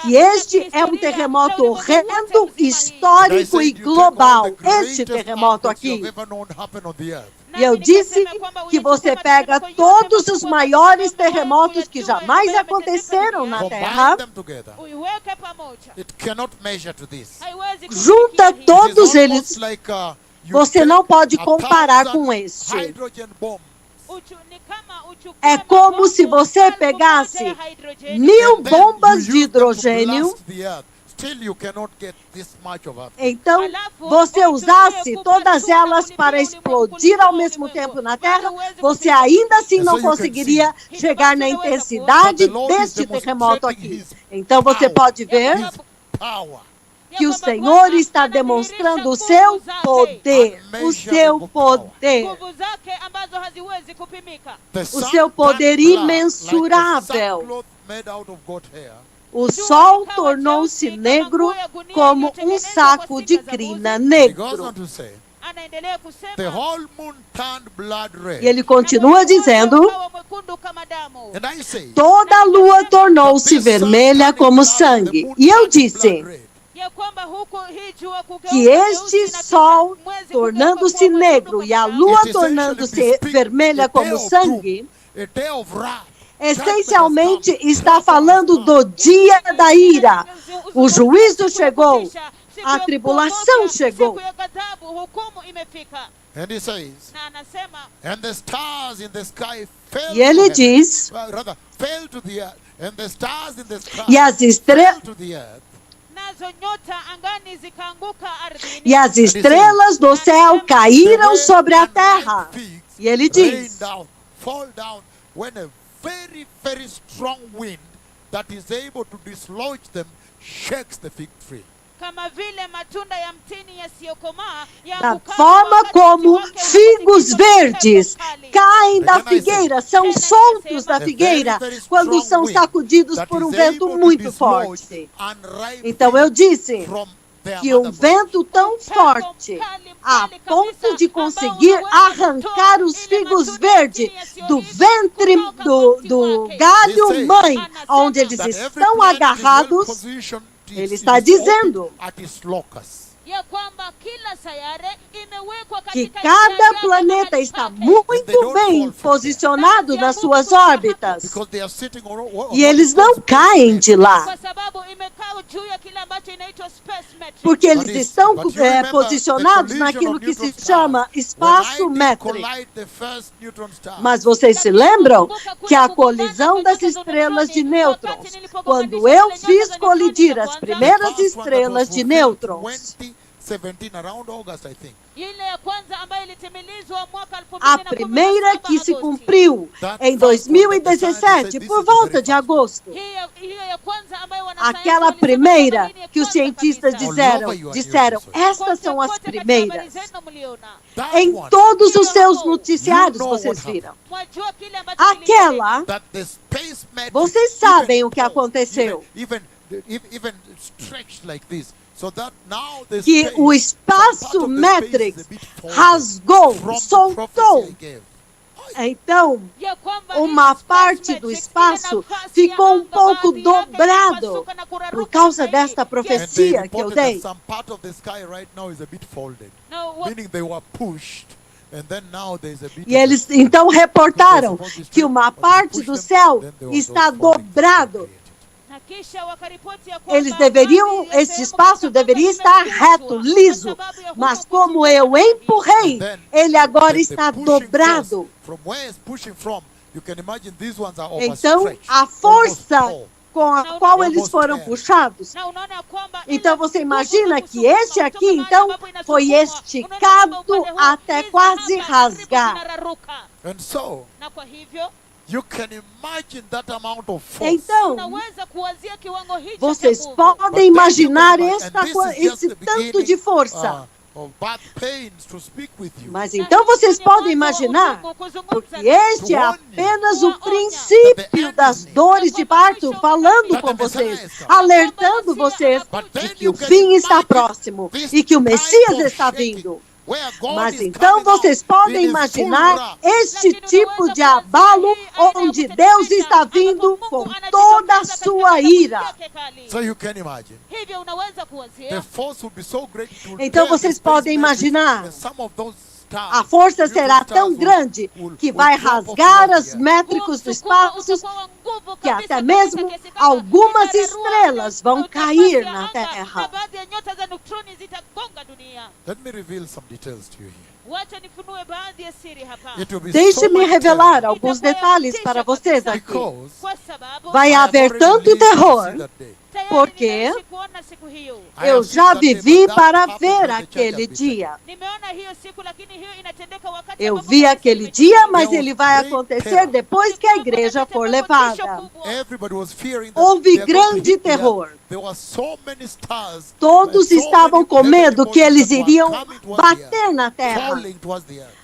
que este é um terremoto horrendo, histórico e global. Este terremoto aqui. E eu disse que você pega todos os maiores terremotos que jamais aconteceram na Terra, junta todos eles, você não pode comparar com este. É como se você pegasse 1000 bombas de hidrogênio, então você usasse todas elas para explodir ao mesmo tempo na Terra, você ainda assim não conseguiria chegar na intensidade deste terremoto aqui. Então você pode ver que o Senhor está demonstrando o seu poder, o seu poder imensurável. O sol tornou-se negro como um saco de crina negro. E ele continua dizendo, toda a lua tornou-se vermelha como sangue. E eu disse que este sol tornando-se negro e a lua tornando-se vermelha como sangue, essencialmente está falando do dia da ira. O juízo chegou, a tribulação chegou. E ele diz, e as estrelas do céu caíram sobre a terra. E ele diz, very, very strong wind that is able to dislodge them shakes the fig tree. Da forma como figos verdes caem da figueira, são soltos da figueira quando são sacudidos por um vento muito forte. Então eu disse que um vento tão forte, a ponto de conseguir arrancar os figos verdes do ventre do galho mãe, onde eles estão agarrados, ele está dizendo que cada planeta está muito bem posicionado nas suas órbitas e eles não caem de lá, porque eles estão posicionados naquilo que se chama espaço métrico. Mas vocês se lembram que a colisão das estrelas de nêutrons, quando eu fiz colidir as primeiras estrelas de nêutrons, a primeira que se cumpriu em 2017, por volta de agosto. Aquela primeira que os cientistas disseram, estas são as primeiras. Em todos os seus noticiários vocês viram. Aquela, vocês sabem o que aconteceu. Que o espaço métrico rasgou, soltou. Então, uma parte do espaço ficou um pouco dobrado por causa desta profecia que eu dei. E eles então reportaram que uma parte do céu está dobrado. Eles deveriam, esse espaço deveria estar reto, liso. Mas como eu empurrei, ele agora está dobrado. Então, a força com a qual eles foram puxados. Então, você imagina que esse aqui, então, foi esticado até quase rasgar. Então, vocês podem imaginar esse tanto de força. Mas então vocês podem imaginar, porque este é apenas o princípio das dores de parto, falando com vocês, alertando vocês de que o fim está próximo e que o Messias está vindo. Mas então vocês podem imaginar este tipo de abalo onde Deus está vindo com toda a sua ira. Então vocês podem imaginar, a força será tão grande que vai rasgar os métricos do espaço, que até mesmo algumas estrelas vão cair na Terra. Deixe-me revelar alguns detalhes para vocês aqui. Vai haver tanto terror, porque eu já vivi para ver aquele dia. Eu vi aquele dia, mas ele vai acontecer depois que a igreja for levada. Houve grande terror. Todos estavam com medo que eles iriam bater na terra.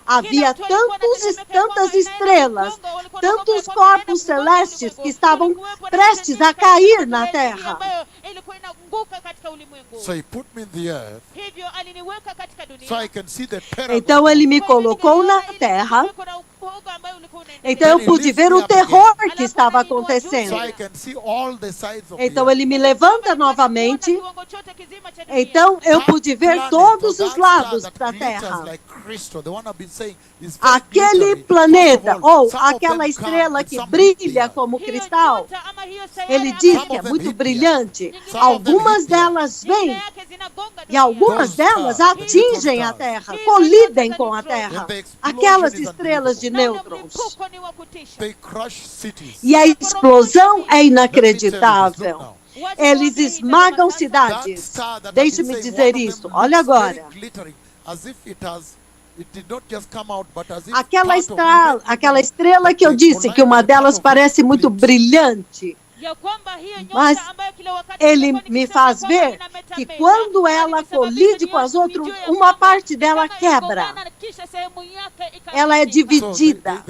Havia tantas estrelas, tantos corpos celestes que estavam prestes a cair na terra. Então ele me colocou na terra. Então eu pude ver o terror que estava acontecendo. Então ele me levanta novamente. Então eu pude ver todos os lados da terra. Aquele planeta, ou aquela estrela que brilha como cristal, ele diz que é muito brilhante. Algumas delas vêm e algumas delas atingem a Terra, colidem com a Terra. Aquelas estrelas de nêutrons. E a explosão é inacreditável. Eles esmagam cidades. Deixe-me dizer isso. Olha agora. Aquela estrela que eu disse, que uma delas parece muito brilhante. Mas ele me faz ver que quando ela colide com as outras, uma parte dela quebra. Ela é dividida.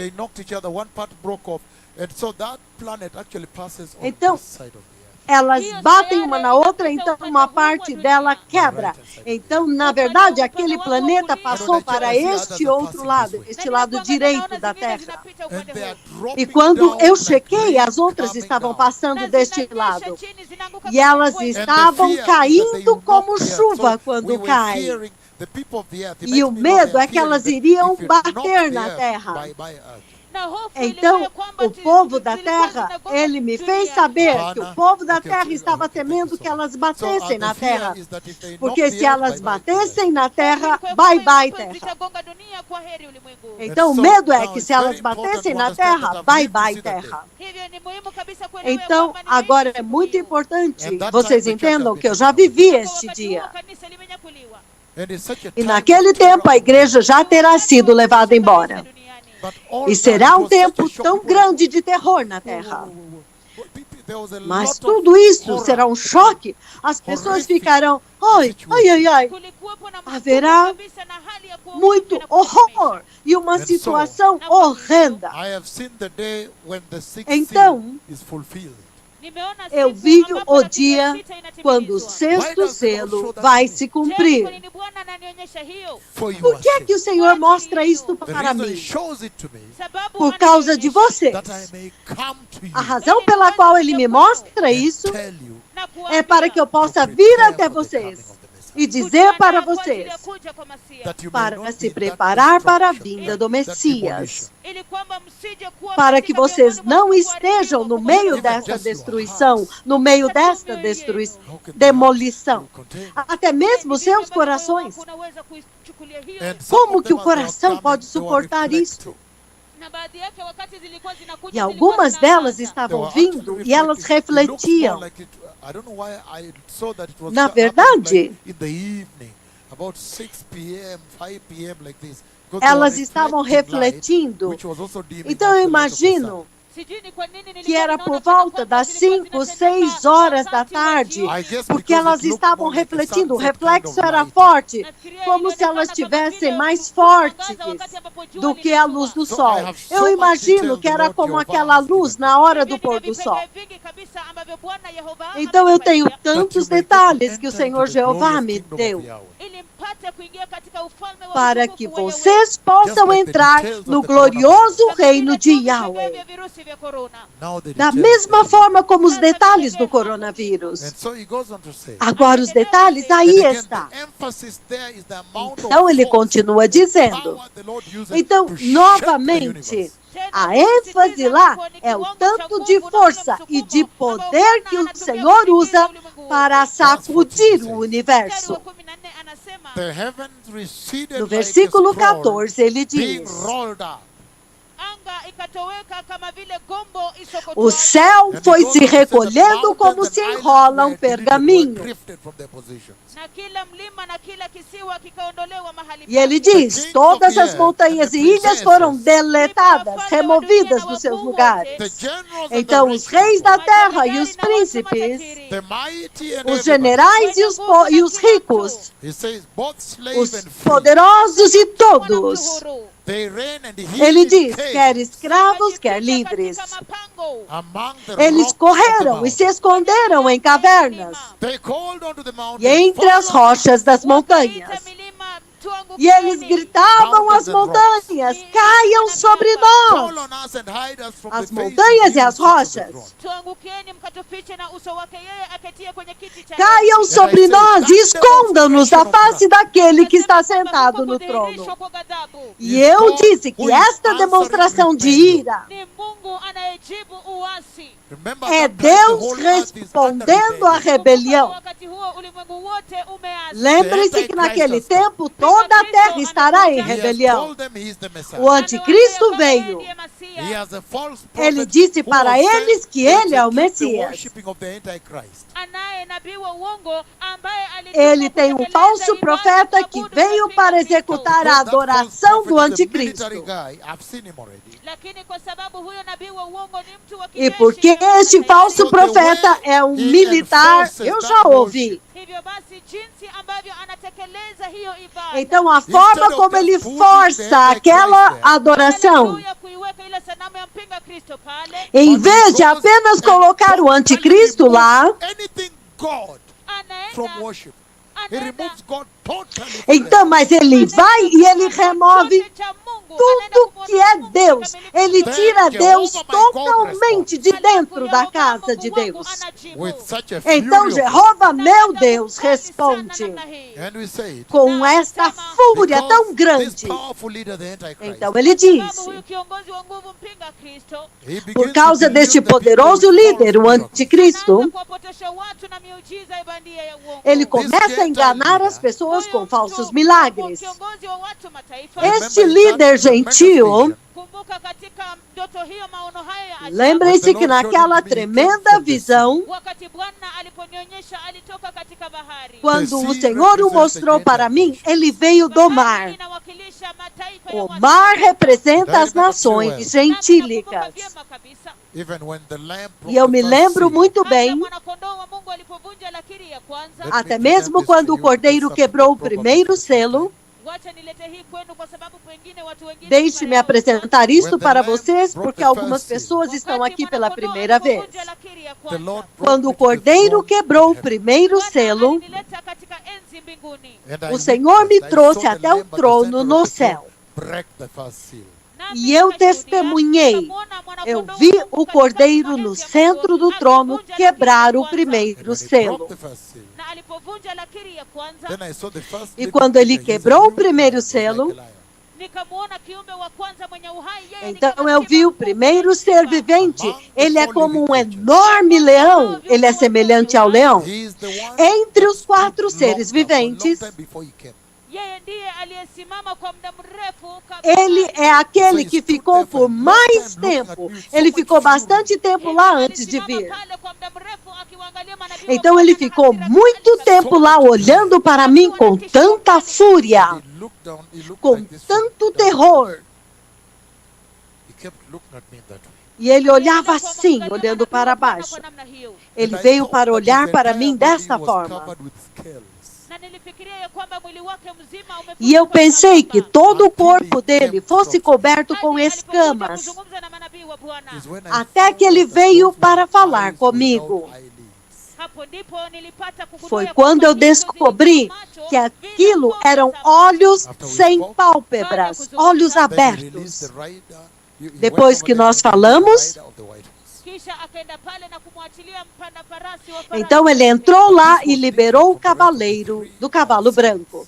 Então, elas batem uma na outra, então uma parte dela quebra. Então, na verdade, aquele planeta passou para este outro lado, este lado direito da Terra. E quando eu chequei, as outras estavam passando deste lado. E elas estavam caindo como chuva quando caem. E o medo é que elas iriam bater na Terra. Então, o povo da terra, ele me fez saber que o povo da terra estava temendo que elas batessem na terra. Porque se elas batessem na terra, bye bye terra. Então, o medo é que se elas batessem na terra, bye bye terra. Então, agora é muito importante vocês entendam que eu já vivi este dia. E naquele tempo a igreja já terá sido levada embora. E será um tempo tão grande de terror na terra. Mas tudo isso será um choque. As pessoas ficarão, ai. Haverá muito horror e uma situação horrenda. Então, eu vi o dia quando o sexto selo vai se cumprir. Por que é que o Senhor mostra isto para mim? Por causa de vocês. A razão pela qual Ele me mostra isso é para que eu possa vir até vocês e dizer para kujiandaa kwa ajili vocês ya kuja kwa Masia, that you may para not se be in that preparar para a destruction, vinda do that Messias, demolition. ili kwamba msije kuwa para que katika vocês miongoni mwa não watu kuharibiwa estejam no kwa meio moyo desta just your destruição, hearts. no meio Hata desta mioyo yenu. How can the demolição, heart contain? até mesmo Ndivyo seus ambavyo moyo corações. wako unaweza kuichukulia hiyo. And some Como of que o them, as they are coração coming, pode they were suportar reflecting. isso? Na baadhi yake wakati zilikuwa zinakuja, E zilikuwa algumas delas zinaangaza. They estavam were vindo actually e elas reflecting. It looks more refletiam. like it, I don't know why I saw that it was Na happening verdade, like in the evening, about 6 p.m., 5 p.m. like this. Because they elas were estavam reflecting light, refletindo. which was also dimming Então out eu the light of the sun. imagino Sijui ni kwa nini que nilikuwa era ninaona por kana volta kwamba das zilikuwa 5, zinatembea 6 horas da wakati wa tarde, jioni. I guess porque because elas it looked estavam more like a refletindo, o sunset kind of reflexo era light. forte, Nafikiria como se ilionekana elas kama tivessem vile mais kuna mwangaza fortes wakati ambapo jua do que a linatua. luz do So sol. I have so Eu much imagino detail que the era Lord como Jehovah aquela has given luz me. na hora do Hivi pôr nina do sol. vipengee vingi kabisa ambavyo Bwana Yehova Então eu tenho amenipatia, tantos That you may detalhes que o enter Senhor into the glorious Jeová me kingdom of deu, Yahweh. ili mpate kuingia katika ufalme wa para utukufu que wa Yahweh. vocês possam like the entrar details of no the coronavirus. glorioso Kama reino vile de tu vipengee Yahweh. vya virusi vya corona. Now the Da details mesma there. forma como os detalhes do coronavírus. And so he goes on to say, Agora os detalhes and aí again, está. the emphasis there is the amount Então of ele force continua and dizendo. power the Lord uses Então, to shape the novamente, universe. a ênfase lá é o tanto de força e de poder que o Senhor usa para sacudir o Mstari universo. wa 14 anasema, The heavens receded No like a versículo scroll 14 ele being diz: rolled up. anga ikatoweka kama vile gombo o isokotwavyo. céu foi se recolhendo como se enrola um pergaminho. Na kila mlima na kila kisiwa kikaondolewa mahali E ele pake. diz: todas as montanhas e ilhas foram deletadas, removidas dos seus lugares. Então os reis da terra e os príncipes, os generais e os ricos, os poderosos e todos, ele diz, quer escravos, quer livres, eles correram e se esconderam em cavernas e entre as rochas das montanhas. E eles gritavam às montanhas: caiam sobre nós! As montanhas e as rochas. Caiam sobre nós e escondam-nos da face daquele que está sentado no trono. E eu disse que esta demonstração de ira é Deus respondendo à rebelião. Lembre-se que naquele tempo toda a terra estará em rebelião. O anticristo veio. Ele disse para eles que ele é o Messias. Ele tem um falso profeta que veio para executar a adoração do anticristo. E porque este falso profeta é um militar, eu já ouvi. Então a forma como ele força aquela adoração, em vez de apenas colocar o anticristo lá, então, mas ele vai e ele remove tudo que é Deus. Ele tira Deus totalmente de dentro da casa de Deus. Então, Jeová, meu Deus, responde com esta fúria tão grande. Então, ele disse, por causa deste poderoso líder, o anticristo, ele começa a enganar as pessoas com falsos milagres. Este líder gentil, lembrem-se que naquela tremenda visão, quando o Senhor o mostrou para mim, ele veio do mar. O mar representa as nações gentílicas. E eu me lembro muito bem, até mesmo quando o cordeiro quebrou o primeiro selo. Deixe-me apresentar isto para vocês, porque algumas pessoas estão aqui pela primeira vez. Quando o cordeiro quebrou o primeiro selo, o Senhor me trouxe até o trono no céu. E eu testemunhei. Eu vi o cordeiro no centro do trono quebrar o primeiro selo. alipovunja lakiri ya kwanza, then I saw the first E living quando ele creature. He's a quebrou o human primeiro was like a selo, lion. nikamwona kiumbe wa kwanza mwenye uhai, yeye ni então kama eu vi o simba primeiro mkubwa. ser vivente. Ele é como um enorme leão. Ele é semelhante ao leão. He is the one Entre that os quatro stood seres longer, for a long viventes, time before he came. Yeye ndiye aliyesimama kwa muda mrefu kabla ele é aquele que ficou por mais tempo. Ele ficou bastante tempo lá antes de vir. Então ele ficou muito tempo lá olhando para mim com tanta fúria, He looked down, he looked com like this from tanto down. terror. He kept looking at me that way. E ele olhava assim, olhando para baixo. Ele And I veio thought para that olhar his para entire mim body desta was forma. covered with scales. E eu pensei que todo o corpo dele fosse coberto com escamas, Is when I até found que ele out that veio those para were falar eyes comigo. without eyelids. Foi quando eu descobri que aquilo eram olhos sem pálpebras, olhos Then he abertos. released the rider. He went Depois over que there nós and released the falamos, rider of the white horse. então ele entrou lá e liberou o cavaleiro do cavalo branco.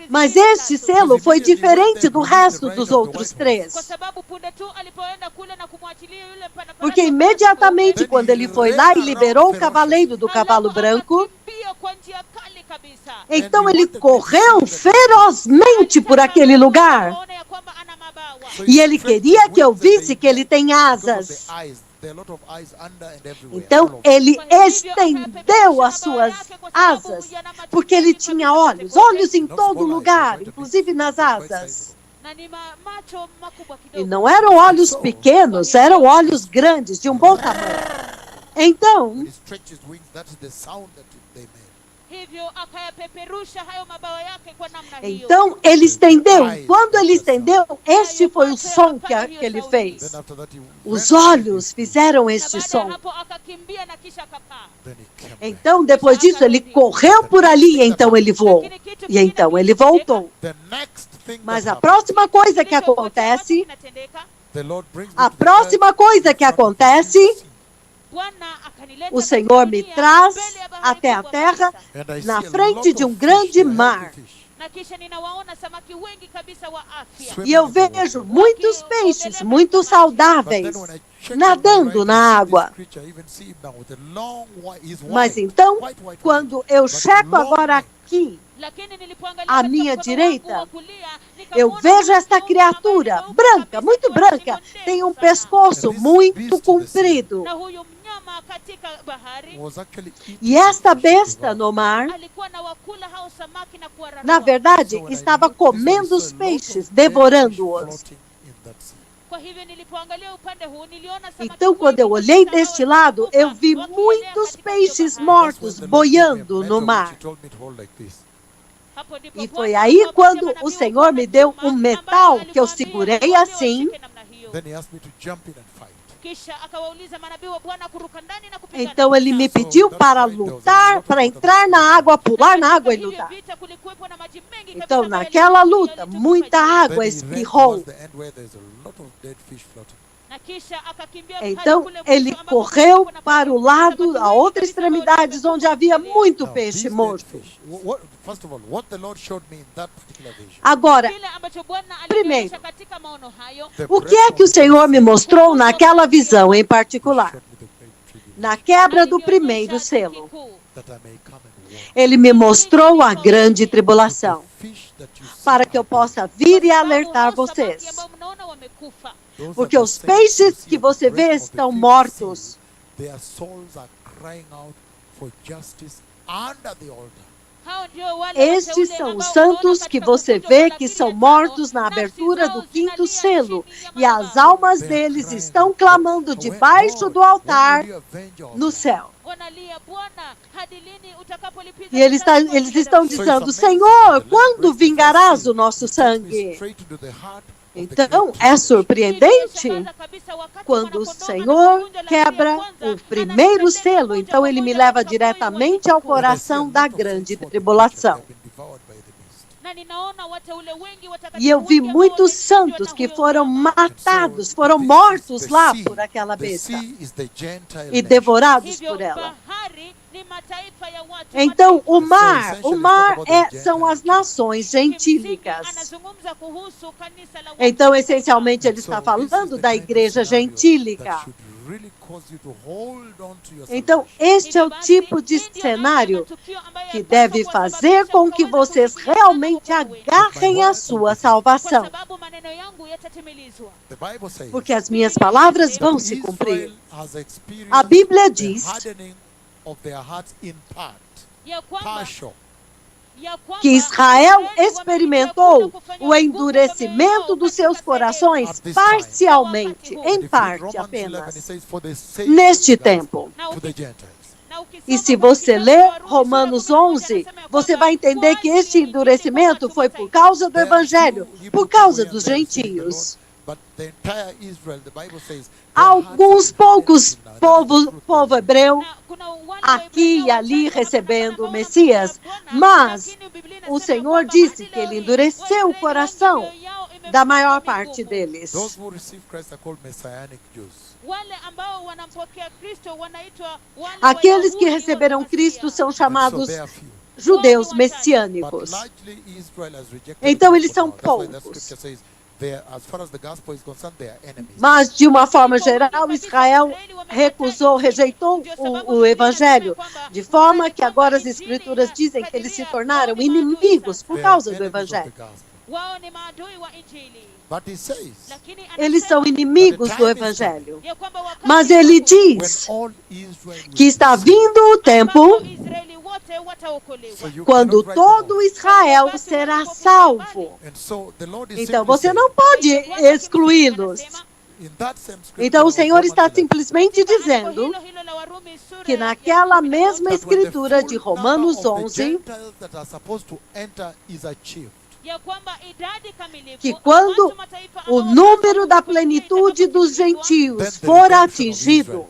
Mas este selo foi diferente do resto dos outros três. Porque imediatamente quando ele foi lá e liberou o cavaleiro do cavalo branco, então ele correu ferozmente por aquele lugar. So E he ele stretched queria his que eu wings and visse they que ele tem because of asas. the eyes. There are a lot of eyes under and everywhere, all Então over. ele estendeu as suas asas, porque ele tinha olhos, olhos em todo lugar, inclusive nas asas. E não eram olhos pequenos, eram olhos grandes, de um bom tamanho. Então, When he stretched his wings, that is the sound that they made. então ele estendeu. Quando ele estendeu, este foi o som que ele fez. Then after that, he Os ran olhos fizeram este som. Then he came back. Então, depois disso, ele correu por ali e então ele voou. E então ele voltou. The next thing Mas that a próxima coisa que acontece, the Lord brings me a to the próxima earth coisa in que front of the acontece, sea. o Senhor me traz até a terra And I na see a frente lot de um of grande fish, healthy mar. fish, E eu vejo muitos peixes muito but saudáveis then when I check nadando him, na I see água. this creature, I even see him now with a long white, he's Mas white, então, white, quando eu but checo long agora neck. aqui, à minha direita, eu vejo esta criatura branca, muito branca, tem um pescoço muito comprido. Was actually eating E esta the fish besta no mar, na verdade, So when I estava looked this way, I comendo saw os a lot of peixes, dead fish devorando-os. floating in that sea. Então, quando eu olhei deste lado, eu vi muitos peixes mortos boiando no mar. E foi aí quando o Senhor me deu um metal que eu segurei assim. Then he asked me to jump in and fight. Então ele me pediu para lutar, para entrar na água, pular na água e lutar. Então naquela luta, muita água Then he ran espirrou. towards the end where there's a lot of dead fish floating. Então ele correu para o lado, a outra extremidade, onde havia muito Now, peixe these dead morto. fish, first of all, what the Lord showed me in that particular vision, Agora, primeiro, the o que é que o Senhor me mostrou naquela visão em particular? showed me the great tribulation, Na quebra do primeiro selo, that I may come and walk. ele me mostrou a grande tribulação, The fish that you see para que eu out possa vir e alertar vocês. there, those Porque are the os saints peixes you see que at the você vê break of the estão fifth mortos. seal. Their souls are crying out for justice under the altar. Estes são os santos que você vê que são mortos na abertura do quinto selo, e as almas deles estão clamando debaixo do altar no céu. E eles estão dizendo: Senhor, quando vingarás o nosso sangue? Então, é surpreendente quando o Senhor quebra o primeiro selo. Então, ele me leva diretamente ao coração da grande tribulação. E eu vi muitos santos que foram matados, foram mortos lá por aquela besta e devorados por ela. Então, o mar são as nações gentílicas. Então, essencialmente, ele está falando da igreja gentílica. Então, este é o tipo de cenário que deve fazer com que vocês realmente agarrem a sua salvação. Porque as minhas palavras vão se cumprir. A Bíblia diz que Israel experimentou o endurecimento dos seus corações parcialmente, em parte apenas, neste tempo. E se você ler Romanos 11, você vai entender que este endurecimento foi por causa do Evangelho, por causa dos gentios. Alguns poucos povo hebreu, aqui e ali recebendo o Messias, mas o Senhor disse que ele endureceu o coração da maior parte deles. Aqueles que receberam Cristo são chamados judeus messiânicos. Então eles são poucos. Mas, de uma forma geral, Israel rejeitou o Evangelho, de forma que agora as Escrituras dizem que eles se tornaram inimigos por causa do Evangelho. Eles são inimigos do Evangelho. Mas ele diz que está vindo o tempo quando todo Israel será salvo. Então você não pode excluí-los. Então o Senhor está simplesmente dizendo que naquela mesma escritura de Romanos 11, que quando o número da plenitude dos gentios for atingido,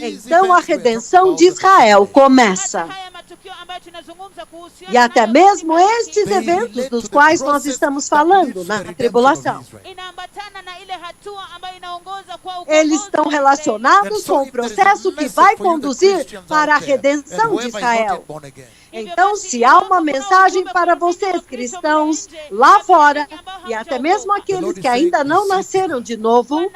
então a redenção de Israel começa. E até mesmo estes eventos dos quais nós estamos falando na tribulação, eles estão relacionados com o processo que vai conduzir para a redenção de Israel. Então, se há uma mensagem para vocês, cristãos, lá fora, e até mesmo aqueles que ainda não nasceram de novo,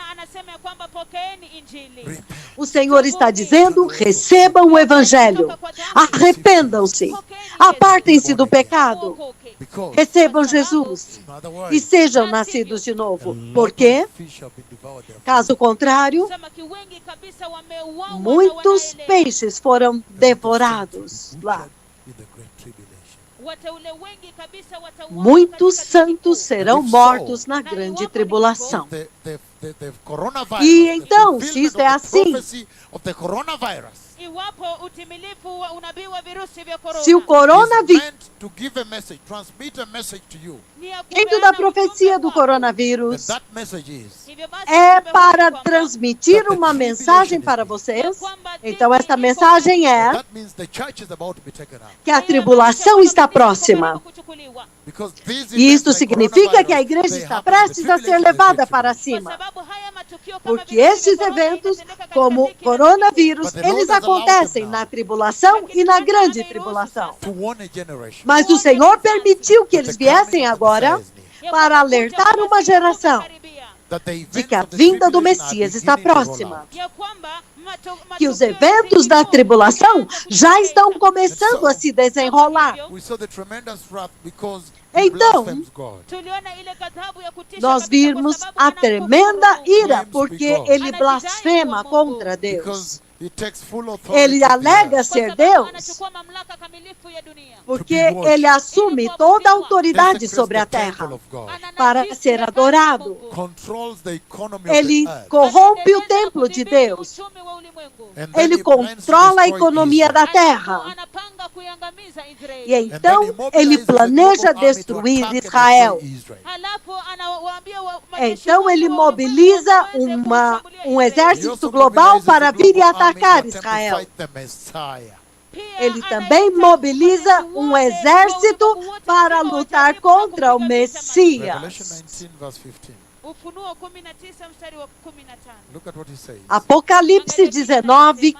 o Senhor está dizendo, recebam o Evangelho, arrependam-se, apartem-se do pecado, recebam Jesus e sejam nascidos de novo. Por quê? Caso contrário, muitos peixes foram devorados lá. Muitos santos serão mortos na grande tribulação. E então, se isto é assim, se o coronavírus, dentro da profecia do coronavírus, é para transmitir uma mensagem para vocês, então esta mensagem é que a tribulação está próxima. E isto significa que a igreja está prestes a ser levada para cima. Porque estes eventos, como o coronavírus, eles acontecem na tribulação e na grande tribulação. Mas o Senhor permitiu que eles viessem agora para alertar uma geração de que a vinda do Messias está próxima. Que os eventos da tribulação já estão começando a se desenrolar. Então, nós vimos a tremenda ira, porque ele blasfema contra Deus. Ele alega ser Deus, porque ele assume toda a autoridade sobre a terra para ser adorado. Ele corrompe o templo de Deus. Ele controla a economia da terra. E então ele planeja destruir Israel. Então ele mobiliza um exército global para vir e atacar Israel. Ele também mobiliza um exército para lutar contra o Messias. Ufunuo 19 mstari wa 15. Look at what he says. Apocalipse 19,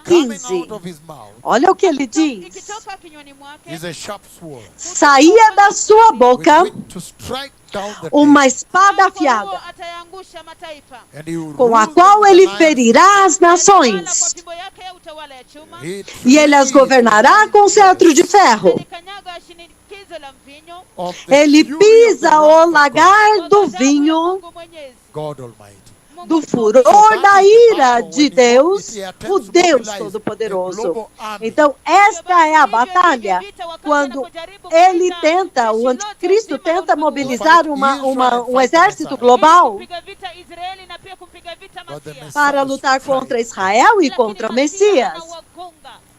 Coming 15. out of his mouth Olha o que ele diz. Ikitoka kinywani mwake is a sharp sword, Saía da sua with boca which to strike down the uma nations, espada kwa huo afiada, atayaangusha mataifa. and he will com a rule qual them with ele an iron ferirá as Atawala nações, kwa fimbo yake ya utawala ya chuma. He e ele as treads governará the com cetro de winepress ferro. Alikanyaga shinikizo la mvinyo. of the Ele fury of pisa the o wrath of lagar Kwa do ghadhabu ya vinho Mungu Mwenyezi. God Almighty. Mungu do mkuu. furor da ira de Deus, o Deus Todo-Poderoso. Então, esta é a batalha quando ele tenta, o anticristo tenta mobilizar um exército global Kupiga vita Israeli na pia kupiga vita Masia. para lutar contra Israel e contra o Messias.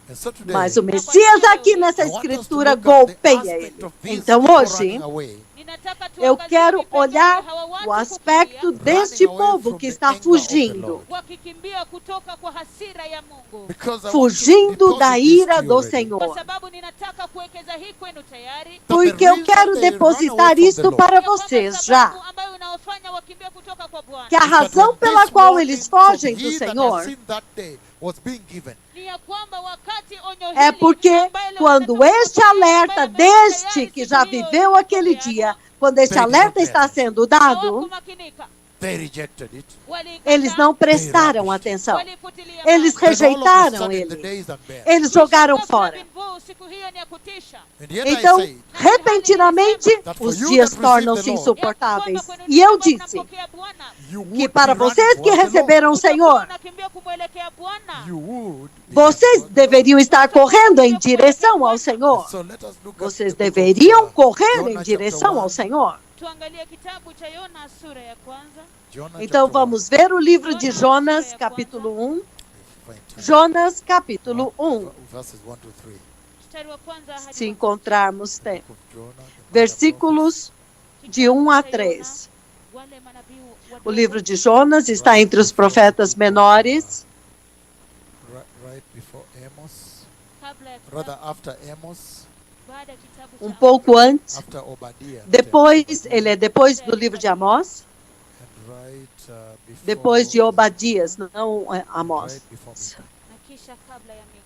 And so today, Mas o Messias aqui nessa I want us to escritura look at the golpeia aspect ele. of these Então people hoje, running away. eu quero olhar o aspecto deste povo que está fugindo, Wakikimbia kutoka kwa hasira ya Mungu. Because I want to fugindo da deposit this ira to you do already. Senhor. Kwa sababu ninataka kuwekeza hii kwenu tayari. Porque eu quero depositar isto para vocês já. Ambayo inaofanya wakimbia kutoka kwa Bwana. Que a razão pela qual eles fogem do Senhor Ni ya kwamba wakati onyo é hili porque ambayo quando wanataka este kupeana, alerta ambayo deste tayari que já siku hiyo viveu aquele iliyopeana, dia, quando este alerta está sendo dado, hawakumakinika. They rejected it. Walikataa, eles não prestaram atenção. walifutilia Eles mbali. Then all of a rejeitaram sudden the ele. days are bad. Eles jogaram fora. Siku hiyo ni ya kutisha. And yet I Então, say repentinamente, os dias tornam-se insuportáveis. E eu disse you que would para be running vocês que towards the receberam o Senhor, Nakimbia kumwelekea Bwana. Lord. You would be vocês running deveriam estar correndo em direção ao Senhor. towards the Lord. So let us look at Vocês the book of, deveriam correr Jonah em chapter direção 1. ao Senhor. Tuangalie kitabu cha Yona sura ya kwanza. Jonah Então chapter vamos ver o livro de Jonas, capítulo 1. 1. Jonas, capítulo 1. Verses 1 to 3. Mstari wa kwanza hadi Se wa encontrarmos tempo. Book of Jonah, the minor Versículos de 1 a 3. wale manabii O livro de Jonas está entre os profetas menores. right before Amos, kabla ya rather after Amos, baada ya kitabu Um cha pouco antes. after Obadiah. Depois, ele é depois do livro de Amós. And right before, Depois de Obadias, não Amós. right before Micah. na kisha kabla ya Mika.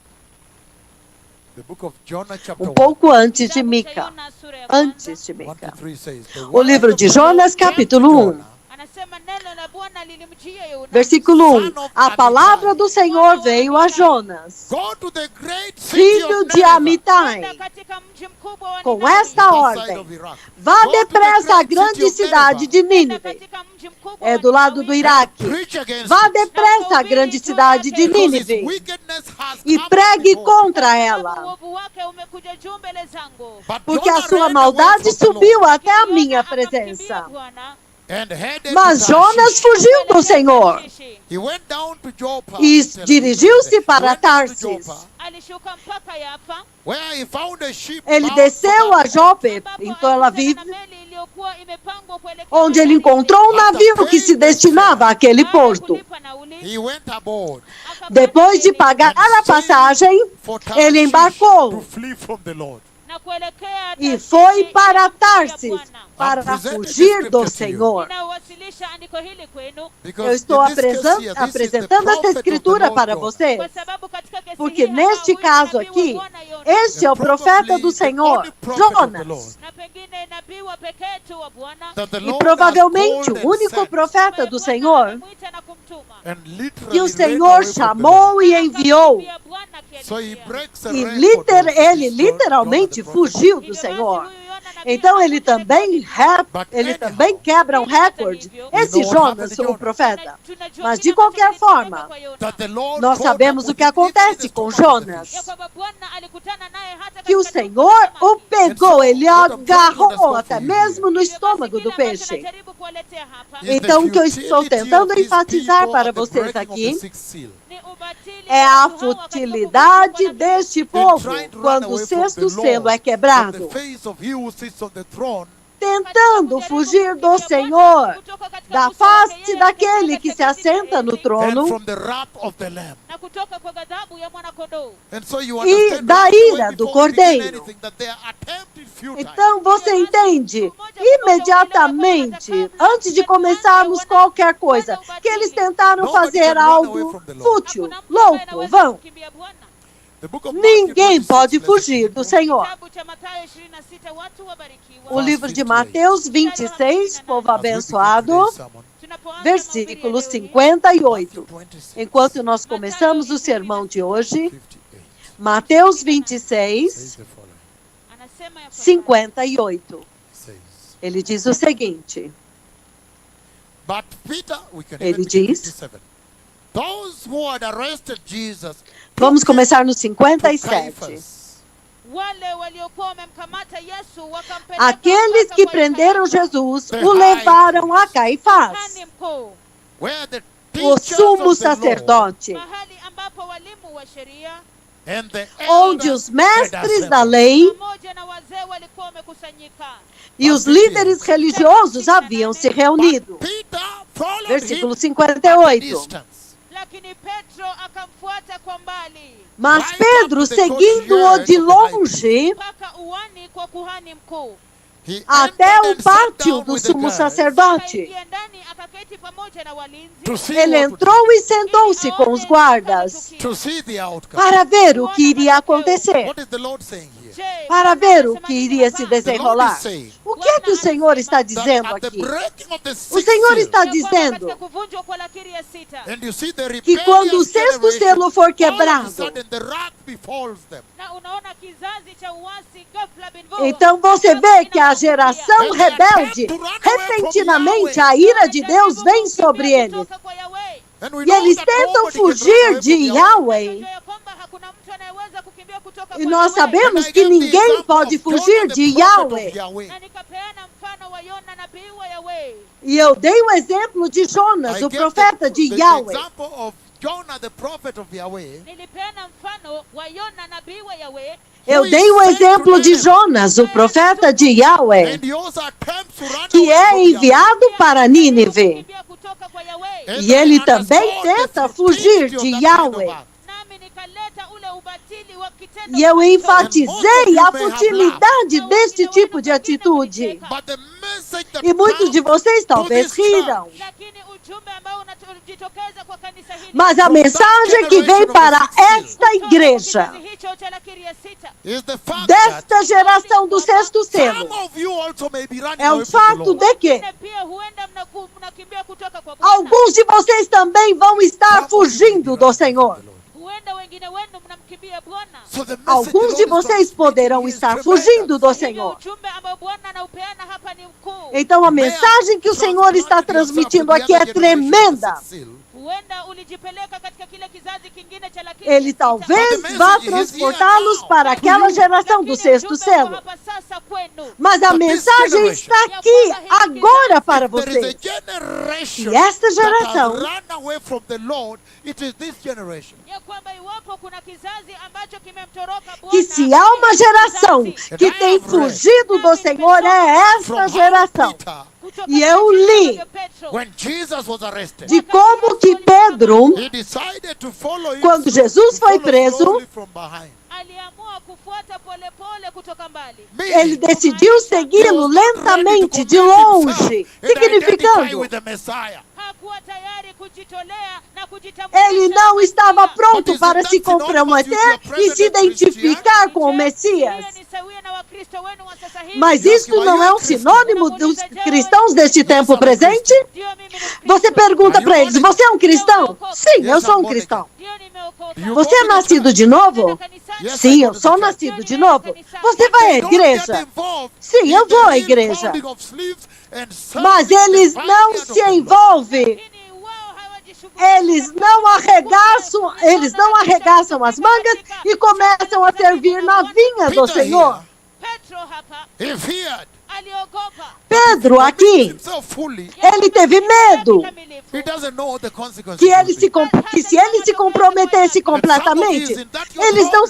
The book of Jonah chapter 1, Pouco antes de Kitabu cha Mica. Yona sura ya kwanza, Antes de 1 to Mica. 3 says, the O word livro of de the Lord Jonas, came to capítulo 1. Jonah, anasema neno la Bwana lilimjia Yona. Versículo 1. A palavra do Senhor veio a Jonas, Go to the great city filho of de Nineveh, Amitai, Kwenda katika mji mkubwa wa com Nineve. esta outside ordem: of Iraq. vá Go to the depressa à great grande city of cidade Nineveh, de Kwenda Nínive, katika mji mkubwa é wa do lado do Ninawi. Iraque. Preach against Vá it, depressa à grande cidade de because its Nínive wickedness has e come pregue before me. contra Sababu ela, uovu wake umekuja juu mbele zangu. But porque a Jonah sua ran away maldade from the Lord subiu até a Yona minha akamkimbia presença. Bwana, and headed Mas to Jonas Tarshish. fugiu do Senhor He went down to Joppa, e Tel Aviv, dirigiu-se he para went down to Tarsis. Joppa, alishuka mpaka Yafa. where he found a ship Ele bound desceu for a Tarshish. Jope, ambapo em Tel Aviv, alikutana na meli iliyokuwa imepangwa kuelekea onde ele bandari. encontrou um navio que se destinava àquele Baada ya porto. kulipa nauli, He went aboard akapanda Depois de meli pagar a passagem, for ele Tarshish embarcou to flee from the Lord. na kuelekea e Tarshishi foi para ya Tarsis Bwana. para fugir do Senhor. Ninawasilisha andiko hili kwenu Because Eu estou in this case here, this is the apresentando essa prophet of the escritura Lord para God. vocês, kwa sababu katika kesi porque hii neste huyu caso nabii wa aqui, Bwana Yona, este é o profeta do Senhor, Jonas, na pengine nabii wa pekee tu wa Bwana, That the e Lord provavelmente has called o único and sent, profeta do Senhor amemwita na kumtuma. and literally que o ran Senhor away from the chamou Lord. e enviou. Akamkimbia Bwana akielekea. So he breaks a E record of ele this literalmente Jonah the prophet. fugiu do Hivyo basi Senhor. huyu Yona nabii Então ele hakuja também, rekodi. ele também quebra um recorde. Esse Jonas, o profeta. Tunajua Mas kile de qualquer ambacho forma, kilitendeka kwa Yona. That the Lord nós caught sabemos up o que with him in acontece the com stomach of the Jonas. Ya kwamba Bwana alikutana naye hata Que o katika Senhor tumbo o la samaki. pegou, ele what I'm trying to agarrou understand até for you mesmo no Hivyo basi estômago kile do ambacho peixe. najaribu kuwaletea hapa is the Então, o que eu estou futility tentando of these enfatizar people para at the vocês breaking of the aqui sixth seal. ni ubatili é wa a watu hawa katika futilidade kuvuka kwa deste In povo trying to run quando o away from sexto the selo Lord, é quebrado. from the face of he who sits on the throne, tentando fugir do Senhor, da face daquele que se assenta no and trono from the wrath of the Lamb. na kutoka kwa ghadhabu ya mwana-kondoo. And so you e understand da right away ira do before we begin Cordeiro. anything that their attempt is futile. Então você entende imediatamente, antes de começarmos qualquer coisa, que eles tentaram fazer algo fútil, louco, vão. The book of Matthew Ninguém 26, pode let's fugir read. do Senhor. Kitabu cha Mathayo 26, watu wabarikiwa. O livro de Mateus 26, povo As we begin abençoado, today's sermon, Tunapoanza versículo mahubiri ya leo hii, 58. Matthew 26, Enquanto nós começamos o sermão de hoje, 58 Mateus says 26, the following. anasema ya kwamba, 58. Says, Ele diz o seguinte: but Peter, we can Ele even begin diz- 57. Those who had arrested Jesus Vamos começar no to 57. Caiaphas, wale waliokuwa wamemkamata Yesu wakampeleka Aqueles mpaka que kwa prenderam Kayafa, Jesus o levaram a Caifás, kuhani mkuu, where the o teachers sumo of the law sacerdote, mahali ambapo walimu wa sheria and the onde elders os had mestres da assembled. lei pamoja na wazee walikuwa wamekusanyika. e os líderes religiosos haviam se reunido. But Peter followed Versículo him at a 58. distance. Lakini Petro akamfuata kwa mbali Mas Pedro, seguindo-o de longe mpaka uani kwa kuhani mkuu. He até entered o and sat pátio down do with the sumo guards sacerdote, Akaingia ndani akaketi pamoja na walinzi to see ele what would entrou e sentou-se com os guardas to see the outcome. para ver o que iria acontecer, What is the Lord saying here? Je, para Bwana ver o anasema que nini iria hapa? se The Lord is desenrolar. saying O que é que o Senhor está that dizendo at the aqui? breaking of the O sixth Senhor seal, está Ya kwamba dizendo katika kuvunjwa kwa lakiri ya sita, and you see the que quando o rebellious sexto generation, selo for all of a quebrado, sudden the wrath befalls them. na unaona kizazi cha uasi ghafla bin vu, então você vê que a geração And they rebelde, attempt to run away from repentinamente Yahweh. a ira de Deus vem sobre eles. kutoka kwa Yahweh. And we E know eles that tentam nobody can run fugir away de from Yahweh. Tunajua ya kwamba hakuna mtu anayeweza kukimbia kutoka E kwa nós Yahweh. sabemos And I que gave the ninguém example pode of Jonah, fugir the de prophet of Yahweh. Yahweh. Na nikapeana mfano wa Yona nabii wa Yahweh. E eu dei o exemplo de Jonas, I o gave profeta de the Yahweh. example of Jonah, the prophet of Yahweh. Nilipeana mfano wa Yona nabii wa Yahweh. Eu dei o exemplo de Jonas, o profeta de Yahweh, And he also attempts to run que away é from Yahweh. enviado para Nínive. Kukimbia kutoka kwa Yahweh. And E ele I também understood the tenta futility fugir of de that kind of Yahweh. act. Nami nikaleta ule ubatili wa kitendo. E eu cha Kristo. enfatizei a futilidade deste tipo de atitude. But the message that E muitos de comes vocês talvez to this church riram. Lakini ujumbe ambao unajitokeza kwa kanisa hili. Mas a mensagem que vem para esta igreja, Kizazi hicho cha lakiri ya sita. is the fact that desta geração do sexto some selo, of you also may be running é away o from the fato Lord. de que Wengine pia huenda mnakimbia kutoka kwa Bwana. alguns de vocês também vão estar fugindo do Senhor. Huenda wengine wenu mnamkimbia Bwana. So the message Alguns the de Lord is vocês poderão transmitting is estar tremendous. fugindo do Hivyo Senhor. ujumbe ambao Bwana anaupeana hapa ni mkuu. Então a mensagem que o Senhor está transmitindo aqui é tremenda. Huenda ulijipeleka katika kile kizazi kingine cha lakiri Ele ya sita. talvez vá transportá-los para aquela geração do Lakini sexto ujumbe uko selo. hapa sasa kwenu. Mas a mensagem está aqui, agora para There is a vocês. generation E esta that geração has run away from the Lord. It is this generation. Ya kwamba iwapo kuna kizazi ambacho kimemtoroka Bwana, que se há uma geração que tem fugido do Senhor, é From esta how geração. Peter, kutoka E eu katika li kitabu cha Petro, when Jesus was arrested, De como que Pedro, he decided to follow him quando slowly, Jesus foi to follow preso, slowly from behind. aliamua kufuata polepole kutoka mbali. ele decidiu segui-lo lentamente, de longe, significando, with the Messiah. Hakuwa tayari kujitolea na kujitambulisha. ele não estava pronto para se comprometer e se identificar com o Messias. Ni sawia na Wakristo wenu wa sasa hivi. Mas isto não é um sinônimo dos cristãos deste tempo presente? Ndio mimi ni Mkristo. Você pergunta para eles, você é um cristão? Sim, eu sou um cristão. Ndio nimeokoka. Você é nascido de novo? Kanisani. Sim, eu sou nascido de novo. Você vai à igreja? Sim, eu vou à igreja. Mas eles não se envolvem, Lakini wao hawajishughulishi. eles não arregaçam as mangas e começam a servir na vinha do Senhor. Petro hapa He feared. Pedro aqui, ele teve medo que se ele se comprometesse completamente,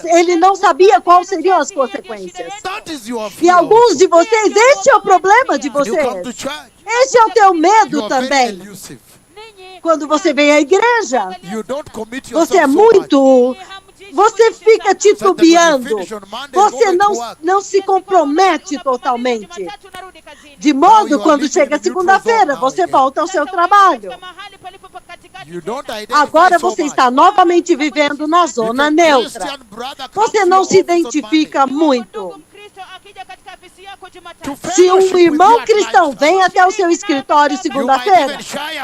ele não sabia quais seriam as consequências. E alguns de vocês, esse é o problema de vocês. Esse é o teu medo também. Quando você vem à igreja, você é muito... Você fica titubeando. Você não se compromete totalmente. De modo, quando chega segunda-feira, você volta ao seu trabalho. Agora você está novamente vivendo na zona neutra. Você não se identifica muito. Se um irmão cristão vem até o seu escritório segunda-feira